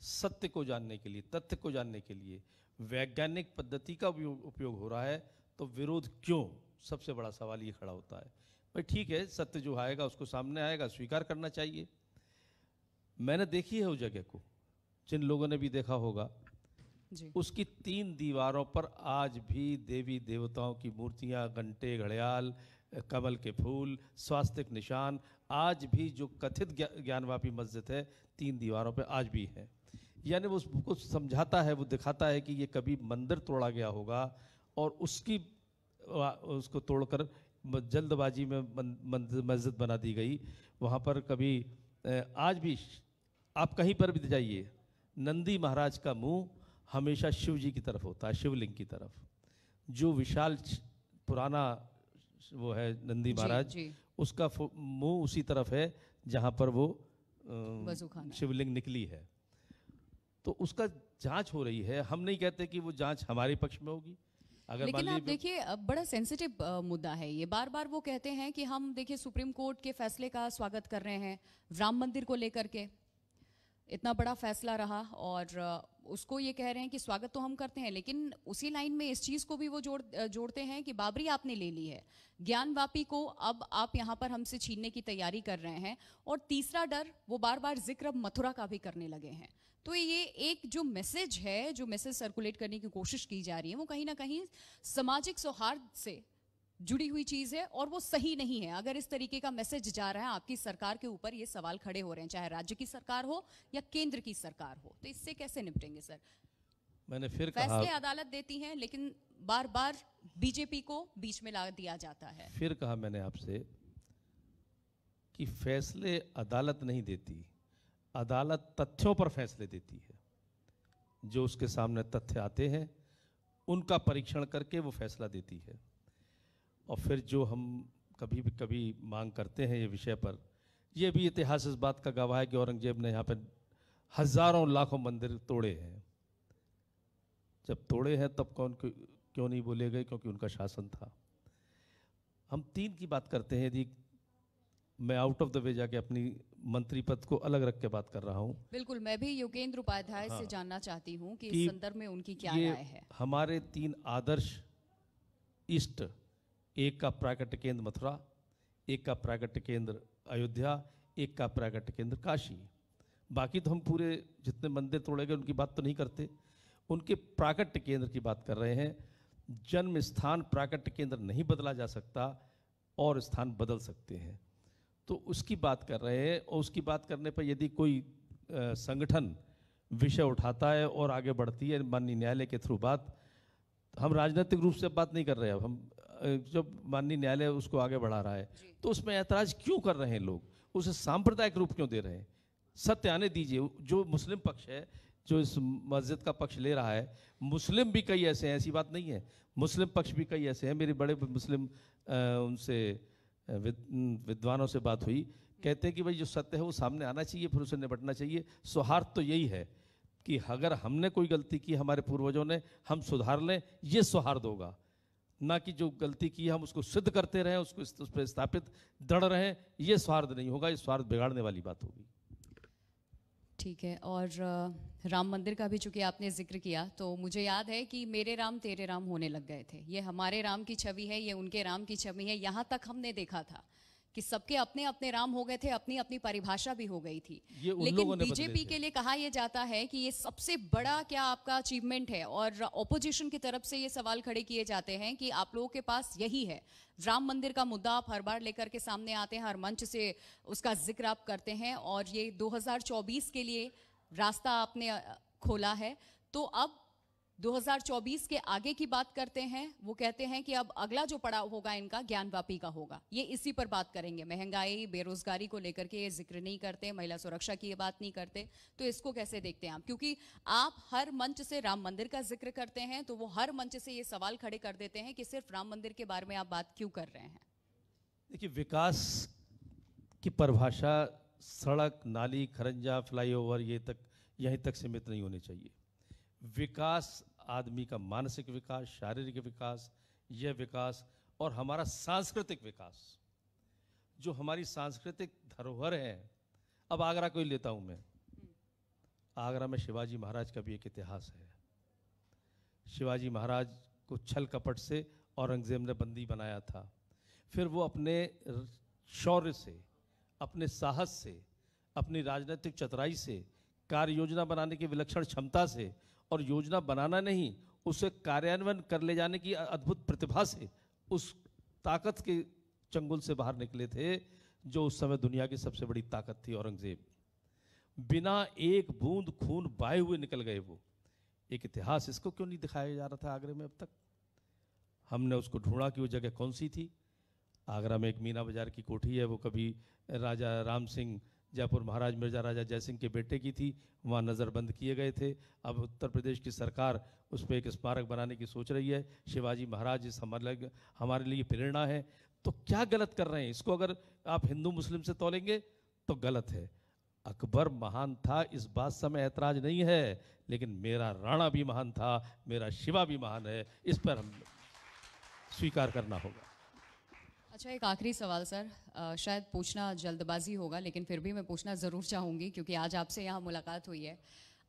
सत्य को जानने के लिए, तथ्य को जानने के लिए वैज्ञानिक पद्धति का उपयोग हो रहा है तो विरोध क्यों, सबसे बड़ा सवाल ये खड़ा होता है। भाई ठीक है, सत्य जो आएगा उसको सामने आएगा, स्वीकार करना चाहिए। मैंने देखी है उस जगह को, जिन लोगों ने भी देखा होगा जी। उसकी 3 दीवारों पर आज भी देवी देवताओं की मूर्तियां, घंटे, घड़ियाल, कमल के फूल, स्वास्तिक निशान, आज भी जो कथित ज्ञानवापी मस्जिद है 3 दीवारों पर आज भी है। यानी वो उसको समझाता है, वो दिखाता है कि ये कभी मंदिर तोड़ा गया होगा और उसको तोड़कर जल्दबाजी में मस्जिद बना दी गई। वहाँ पर कभी आज भी आप कहीं पर भी जाइए, नंदी महाराज का मुंह हमेशा शिव जी की तरफ होता है, शिवलिंग की तरफ। जो विशाल पुराना वो है नंदी महाराज, उसका मुंह उसी तरफ है जहाँ पर वो शिवलिंग निकली है। तो उसका जांच हो रही है। हम नहीं कहते कि वो जांच हमारे पक्ष में होगी। अगर लेकिन आप देखिए, बड़ा सेंसिटिव मुद्दा है ये। बार बार वो कहते हैं कि हम देखिए सुप्रीम कोर्ट के फैसले का स्वागत कर रहे हैं, राम मंदिर को लेकर के इतना बड़ा फैसला रहा और उसको ये कह रहे हैं कि स्वागत तो हम करते हैं, लेकिन उसी लाइन में इस चीज को भी वो जोड़ते हैं कि बाबरी आपने ले ली है, ज्ञानवापी को अब आप यहाँ पर हमसे छीनने की तैयारी कर रहे हैं। और तीसरा डर वो बार बार जिक्र अब मथुरा का भी करने लगे हैं। तो ये एक जो मैसेज है, जो मैसेज सर्कुलेट करने की कोशिश की जा रही है, वो कहीं ना कहीं सामाजिक सौहार्द से जुड़ी हुई चीज है और वो सही नहीं है। अगर इस तरीके का मैसेज जा रहा है, आपकी सरकार के ऊपर ये सवाल खड़े हो रहे हैं, चाहे राज्य की सरकार हो या केंद्र की सरकार हो, तो इससे कैसे निपटेंगे सर? मैंने फिर फैसले अदालत देती है, लेकिन बार बार बीजेपी को बीच में ला दिया जाता है। फिर कहा मैंने आपसे कि फैसले अदालत नहीं देती, अदालत तथ्यों पर फैसले देती है। जो उसके सामने तथ्य आते हैं उनका परीक्षण करके वो फैसला देती है। और फिर जो हम कभी मांग करते हैं ये विषय पर, ये भी इतिहास इस बात का गवाह है कि औरंगजेब ने यहाँ पर हजारों लाखों मंदिर तोड़े हैं। जब तोड़े हैं तब कौन क्यों नहीं बोले गए? क्योंकि उनका शासन था। हम 3 की बात करते हैं। यदि मैं आउट ऑफ द वे जाके अपनी मंत्री पद को अलग रख के बात कर रहा हूँ। बिल्कुल, मैं भी योगेंद्र उपाध्याय से जानना चाहती हूँ कि इस संदर्भ में उनकी क्या राय है। हमारे 3 आदर्श इष्ट, एक का प्राकट्य केंद्र मथुरा, एक का प्राकट्य केंद्र अयोध्या, एक का प्राकट्य केंद्र काशी। बाकी तो हम पूरे जितने मंदिर तोड़े गए उनकी बात तो नहीं करते, उनके प्राकट्य केंद्र की बात कर रहे हैं। जन्म स्थान प्राकट्य केंद्र नहीं बदला जा सकता और स्थान बदल सकते हैं, तो उसकी बात कर रहे हैं। और उसकी बात करने पर यदि कोई संगठन विषय उठाता है और आगे बढ़ती है माननीय न्यायालय के थ्रू बात, हम राजनीतिक रूप से बात नहीं कर रहे हैं। अब हम जब माननीय न्यायालय उसको आगे बढ़ा रहा है तो उसमें ऐतराज क्यों कर रहे हैं लोग? उसे सांप्रदायिक रूप क्यों दे रहे हैं? सत्य आने दीजिए। जो मुस्लिम पक्ष है जो इस मस्जिद का पक्ष ले रहा है, मुस्लिम भी कई ऐसे हैं, ऐसी बात नहीं है, मुस्लिम पक्ष भी कई ऐसे हैं। मेरे बड़े मुस्लिम उनसे विद्वानों से बात हुई, कहते हैं कि भाई जो सत्य है वो सामने आना चाहिए, फिर उसे निपटना चाहिए। सौहार्द तो यही है कि अगर हमने कोई गलती की हमारे पूर्वजों ने, हम सुधार लें, ये सौहार्द होगा। ना कि जो गलती की हम उसको सिद्ध करते रहें, उसको उस पर स्थापित दृढ़ रहें, ये स्वार्थ नहीं होगा, ये स्वार्थ बिगाड़ने वाली बात होगी। ठीक है। और राम मंदिर का भी चूंकि आपने जिक्र किया, तो मुझे याद है कि मेरे राम तेरे राम होने लग गए थे। ये हमारे राम की छवि है, ये उनके राम की छवि है। यहाँ तक हमने देखा था कि सबके अपने अपने राम हो गए थे, अपनी अपनी परिभाषा भी हो गई थी। लेकिन बीजेपी के लिए कहा यह जाता है कि ये सबसे बड़ा क्या आपका अचीवमेंट है, और ऑपोजिशन की तरफ से ये सवाल खड़े किए जाते हैं कि आप लोगों के पास यही है। राम मंदिर का मुद्दा आप हर बार लेकर के सामने आते हैं, हर मंच से उसका जिक्र आप करते हैं, और ये 2024 के लिए रास्ता आपने खोला है। तो अब 2024 के आगे की बात करते हैं। वो कहते हैं कि अब अगला जो पड़ाव होगा इनका ज्ञानवापी का होगा। ये इसी पर बात करेंगे। महंगाई, बेरोजगारी को लेकर के ये जिक्र नहीं करते, महिला सुरक्षा की ये बात नहीं करते। तो इसको कैसे देखते हैं आप? क्योंकि आप हर मंच से राम मंदिर का जिक्र करते हैं, तो वो हर मंच से ये सवाल खड़े कर देते हैं कि सिर्फ राम मंदिर के बारे में आप बात क्यों कर रहे हैं? देखिए, विकास की परिभाषा सड़क, नाली, खरंजा, फ्लाईओवर यहीं तक सीमित नहीं होने चाहिए। विकास, आदमी का मानसिक विकास, शारीरिक विकास, यह विकास और हमारा सांस्कृतिक विकास, जो हमारी सांस्कृतिक धरोहर है। अब आगरा को ही लेता हूं मैं। आगरा में शिवाजी महाराज का भी एक इतिहास है। शिवाजी महाराज को छल कपट से औरंगजेब ने बंदी बनाया था। फिर वो अपने शौर्य से, अपने साहस से, अपनी राजनीतिक चतुराई से, कार्य योजना बनाने की विलक्षण क्षमता से, और योजना बनाना नहीं, उसे कार्यान्वयन कर ले जाने की अद्भुत प्रतिभा से उस ताकत के चंगुल से बाहर निकले थे जो उस समय दुनिया की सबसे बड़ी ताकत थी, औरंगजेब। बिना एक बूंद खून बहाए हुए निकल गए वो। एक इतिहास, इसको क्यों नहीं दिखाया जा रहा था आगरे में अब तक? हमने उसको ढूंढा कि वो जगह कौन सी थी। आगरा में एक मीना बाजार की कोठी है, वो कभी राजा राम सिंह, जयपुर महाराज मिर्जा राजा जयसिंह के बेटे की थी, वहाँ नज़रबंद किए गए थे। अब उत्तर प्रदेश की सरकार उस पर एक स्मारक बनाने की सोच रही है। शिवाजी महाराज इस हमारे लिए प्रेरणा है। तो क्या गलत कर रहे हैं? इसको अगर आप हिंदू मुस्लिम से तोलेंगे तो गलत है। अकबर महान था, इस बात से हमें ऐतराज नहीं है, लेकिन मेरा राणा भी महान था, मेरा शिवा भी महान है, इस पर हम स्वीकार करना होगा। अच्छा, एक आखिरी सवाल सर, शायद पूछना जल्दबाजी होगा, लेकिन फिर भी मैं पूछना ज़रूर चाहूँगी क्योंकि आज आपसे यहाँ मुलाकात हुई है।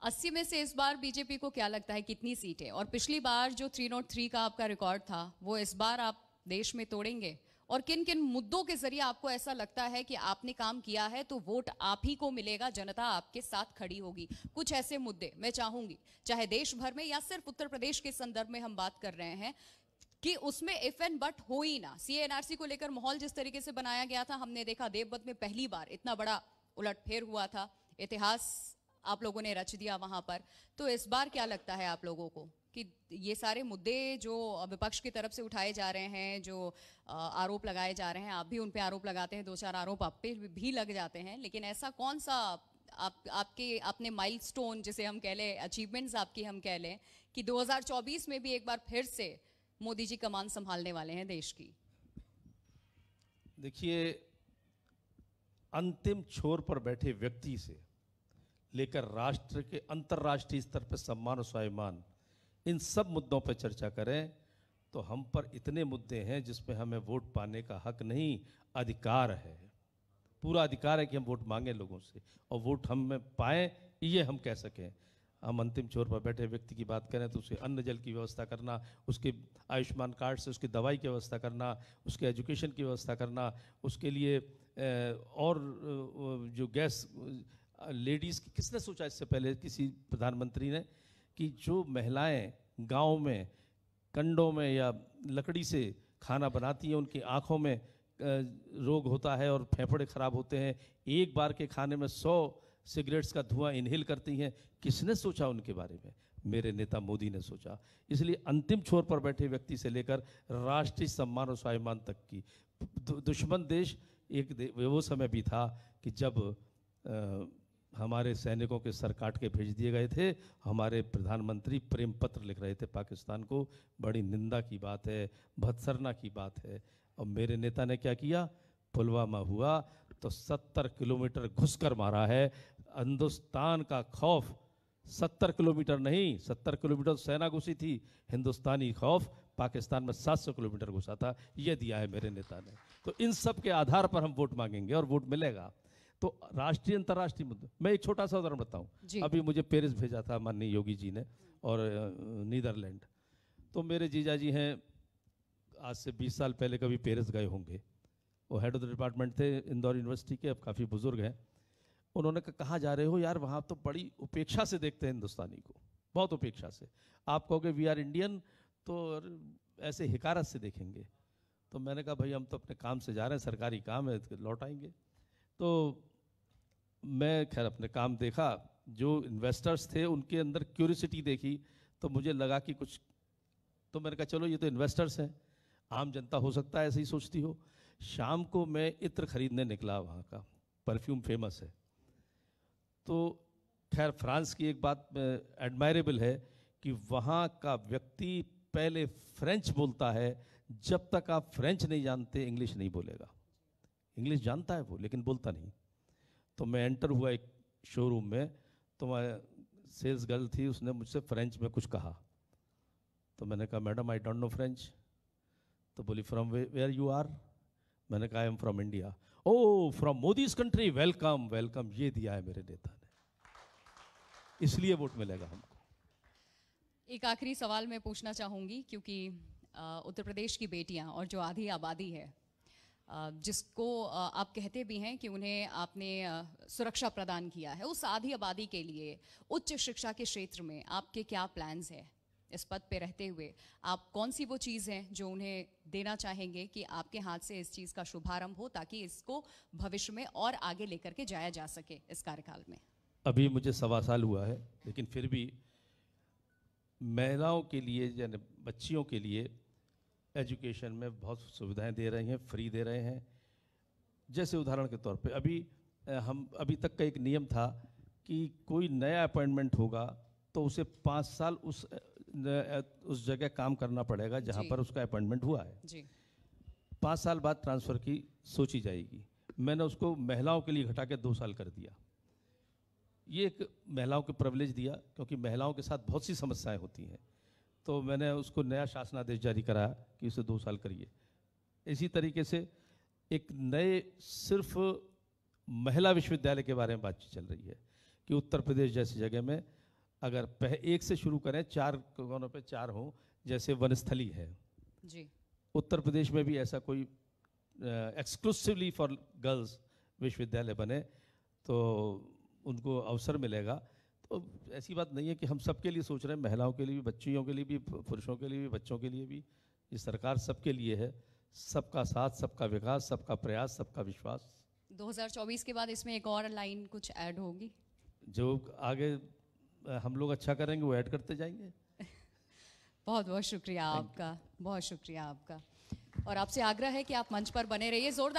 80 में से इस बार बीजेपी को क्या लगता है कितनी सीटें? और पिछली बार जो 303 का आपका रिकॉर्ड था, वो इस बार आप देश में तोड़ेंगे? और किन किन मुद्दों के जरिए आपको ऐसा लगता है कि आपने काम किया है तो वोट आप ही को मिलेगा, जनता आपके साथ खड़ी होगी? कुछ ऐसे मुद्दे मैं चाहूँगी, चाहे देश भर में या सिर्फ उत्तर प्रदेश के संदर्भ में हम बात कर रहे हैं, कि उसमें इफ एंड बट हो ही ना। CA/NRC को लेकर माहौल जिस तरीके से बनाया गया था, हमने देखा देवबंद में पहली बार इतना बड़ा उलटफेर हुआ था, इतिहास आप लोगों ने रच दिया वहां पर। तो इस बार क्या लगता है आप लोगों को कि ये सारे मुद्दे जो विपक्ष की तरफ से उठाए जा रहे हैं, जो आरोप लगाए जा रहे हैं, आप भी उन पे आरोप लगाते हैं, 2-4 आरोप आप पे भी लग जाते हैं, लेकिन ऐसा कौन सा आपने माइलस्टोन जिसे हम कह लें, अचीवमेंट्स आपकी हम कह लें, कि 2024 में भी एक बार फिर से मोदी जी कमान संभालने वाले हैं देश की? देखिए, अंतिम छोर पर बैठे व्यक्ति से लेकर राष्ट्र के अंतर्राष्ट्रीय स्तर पर सम्मान और स्वाभिमान, इन सब मुद्दों पर चर्चा करें तो हम पर इतने मुद्दे हैं जिसमें हमें वोट पाने का हक नहीं, अधिकार है। पूरा अधिकार है कि हम वोट मांगें लोगों से और वोट हम में पाएं, ये हम कह सकें। हम अंतिम छोर पर बैठे व्यक्ति की बात करें तो उसे अन्न जल की व्यवस्था करना, उसके आयुष्मान कार्ड से उसकी दवाई की व्यवस्था करना, उसके एजुकेशन की व्यवस्था करना, उसके लिए और जो गैस लेडीज़ की, किसने सोचा इससे पहले किसी प्रधानमंत्री ने, कि जो महिलाएं गांव में कंडों में या लकड़ी से खाना बनाती हैं, उनकी आँखों में रोग होता है और फेफड़े खराब होते हैं, एक बार के खाने में 100 सिगरेट्स का धुआं इनहेल करती हैं। किसने सोचा उनके बारे में? मेरे नेता मोदी ने सोचा। इसलिए अंतिम छोर पर बैठे व्यक्ति से लेकर राष्ट्रीय सम्मान और स्वाभिमान तक की, दुश्मन देश वो समय भी था कि जब हमारे सैनिकों के सर काट के भेज दिए गए थे। हमारे प्रधानमंत्री प्रेम पत्र लिख रहे थे पाकिस्तान को। बड़ी निंदा की बात है, भत्सरना की बात है। और मेरे नेता ने क्या किया? पुलवामा हुआ तो 70 किलोमीटर घुसकर मारा है। हिंदुस्तान का खौफ 70 किलोमीटर नहीं, 70 किलोमीटर सेना घुसी थी, हिंदुस्तानी खौफ पाकिस्तान में 700 किलोमीटर घुसा था। ये दिया है मेरे नेता ने। तो इन सब के आधार पर हम वोट मांगेंगे और वोट मिलेगा। तो राष्ट्रीय अंतर्राष्ट्रीय मुद्दे, मैं एक छोटा सा उदाहरण बताऊं। अभी मुझे पेरिस भेजा था माननीय योगी जी ने और नीदरलैंड। तो मेरे जीजा जी हैं, आज से 20 साल पहले कभी पेरिस गए होंगे। वो हेड ऑफ द डिपार्टमेंट थे इंदौर यूनिवर्सिटी के, अब काफ़ी बुजुर्ग हैं। उन्होंने कहा जा रहे हो यार, वहाँ तो बड़ी उपेक्षा से देखते हैं हिंदुस्तानी को, बहुत उपेक्षा से। आप कहोगे वी आर इंडियन तो ऐसे हिकारत से देखेंगे। तो मैंने कहा भाई हम तो अपने काम से जा रहे हैं, सरकारी काम है, लौट आएंगे। तो मैं खैर अपने काम देखा, जो इन्वेस्टर्स थे उनके अंदर क्यूरियोसिटी देखी, तो मुझे लगा कि कुछ, तो मैंने कहा चलो ये तो इन्वेस्टर्स हैं, आम जनता हो सकता है ऐसे ही सोचती हो। शाम को मैं इत्र खरीदने निकला, वहाँ का परफ्यूम फेमस है। तो खैर फ्रांस की एक बात एडमायरेबल है कि वहाँ का व्यक्ति पहले फ्रेंच बोलता है, जब तक आप फ्रेंच नहीं जानते इंग्लिश नहीं बोलेगा। इंग्लिश जानता है वो लेकिन बोलता नहीं। तो मैं एंटर हुआ एक शोरूम में, तो मैं सेल्स गर्ल थी, उसने मुझसे फ्रेंच में कुछ कहा। तो मैंने कहा madam I don't know French. तो बोली फ्रॉम वेयर यू आर। मैंने कहा I am from India. Oh from Modi's country, welcome welcome, ये दिया है मेरे नेता ने, इसलिए वोट मिलेगा हमको। एक आखिरी सवाल मैं पूछना चाहूँगी, क्योंकि उत्तर प्रदेश की बेटियां और जो आधी आबादी है, जिसको आप कहते भी हैं कि उन्हें आपने सुरक्षा प्रदान किया है, उस आधी आबादी के लिए उच्च शिक्षा के क्षेत्र में आपके क्या प्लान्स हैं? इस पद पे रहते हुए आप कौन सी वो चीज़ हैं जो उन्हें देना चाहेंगे कि आपके हाथ से इस चीज़ का शुभारंभ हो, ताकि इसको भविष्य में और आगे लेकर के जाया जा सके इस कार्यकाल में? अभी मुझे 1.25 साल हुआ है, लेकिन फिर भी महिलाओं के लिए यानी बच्चियों के लिए एजुकेशन में बहुत सुविधाएं दे रहे हैं, फ्री दे रहे हैं। जैसे उदाहरण के तौर पे अभी तक का एक नियम था कि कोई नया अपॉइंटमेंट होगा तो उसे 5 साल उस जगह काम करना पड़ेगा जहां पर उसका अपॉइंटमेंट हुआ है जी। 5 साल बाद ट्रांसफ़र की सोची जाएगी। मैंने उसको महिलाओं के लिए घटा के 2 साल कर दिया। ये एक महिलाओं को प्रिविलेज दिया, क्योंकि महिलाओं के साथ बहुत सी समस्याएं होती हैं। तो मैंने उसको नया शासनादेश जारी कराया कि इसे 2 साल करिए। इसी तरीके से एक नए सिर्फ महिला विश्वविद्यालय के बारे में बातचीत चल रही है कि उत्तर प्रदेश जैसी जगह में अगर 1 से शुरू करें, 4 कोनों पे 4 हों, जैसे वनस्थली है जी। उत्तर प्रदेश में भी ऐसा कोई एक्सक्लूसिवली फॉर गर्ल्स विश्वविद्यालय बने तो उनको अवसर मिलेगा। तो ऐसी बात नहीं है कि हम सबके लिए सोच रहे हैं, महिलाओं के लिए भी, बच्चियों के लिए भी, पुरुषों के लिए भी, बच्चों के लिए भी। ये सरकार सबके लिए है। सबका साथ, सबका विकास, सबका प्रयास, सबका विश्वास। 2024 के बाद इसमें एक और लाइन कुछ ऐड होगी? जो आगे हम लोग अच्छा करेंगे वो ऐड करते जाएंगे। बहुत बहुत शुक्रिया आपका, बहुत शुक्रिया आपका। और आपसे आग्रह है कि आप मंच पर बने रहिए। जोरदार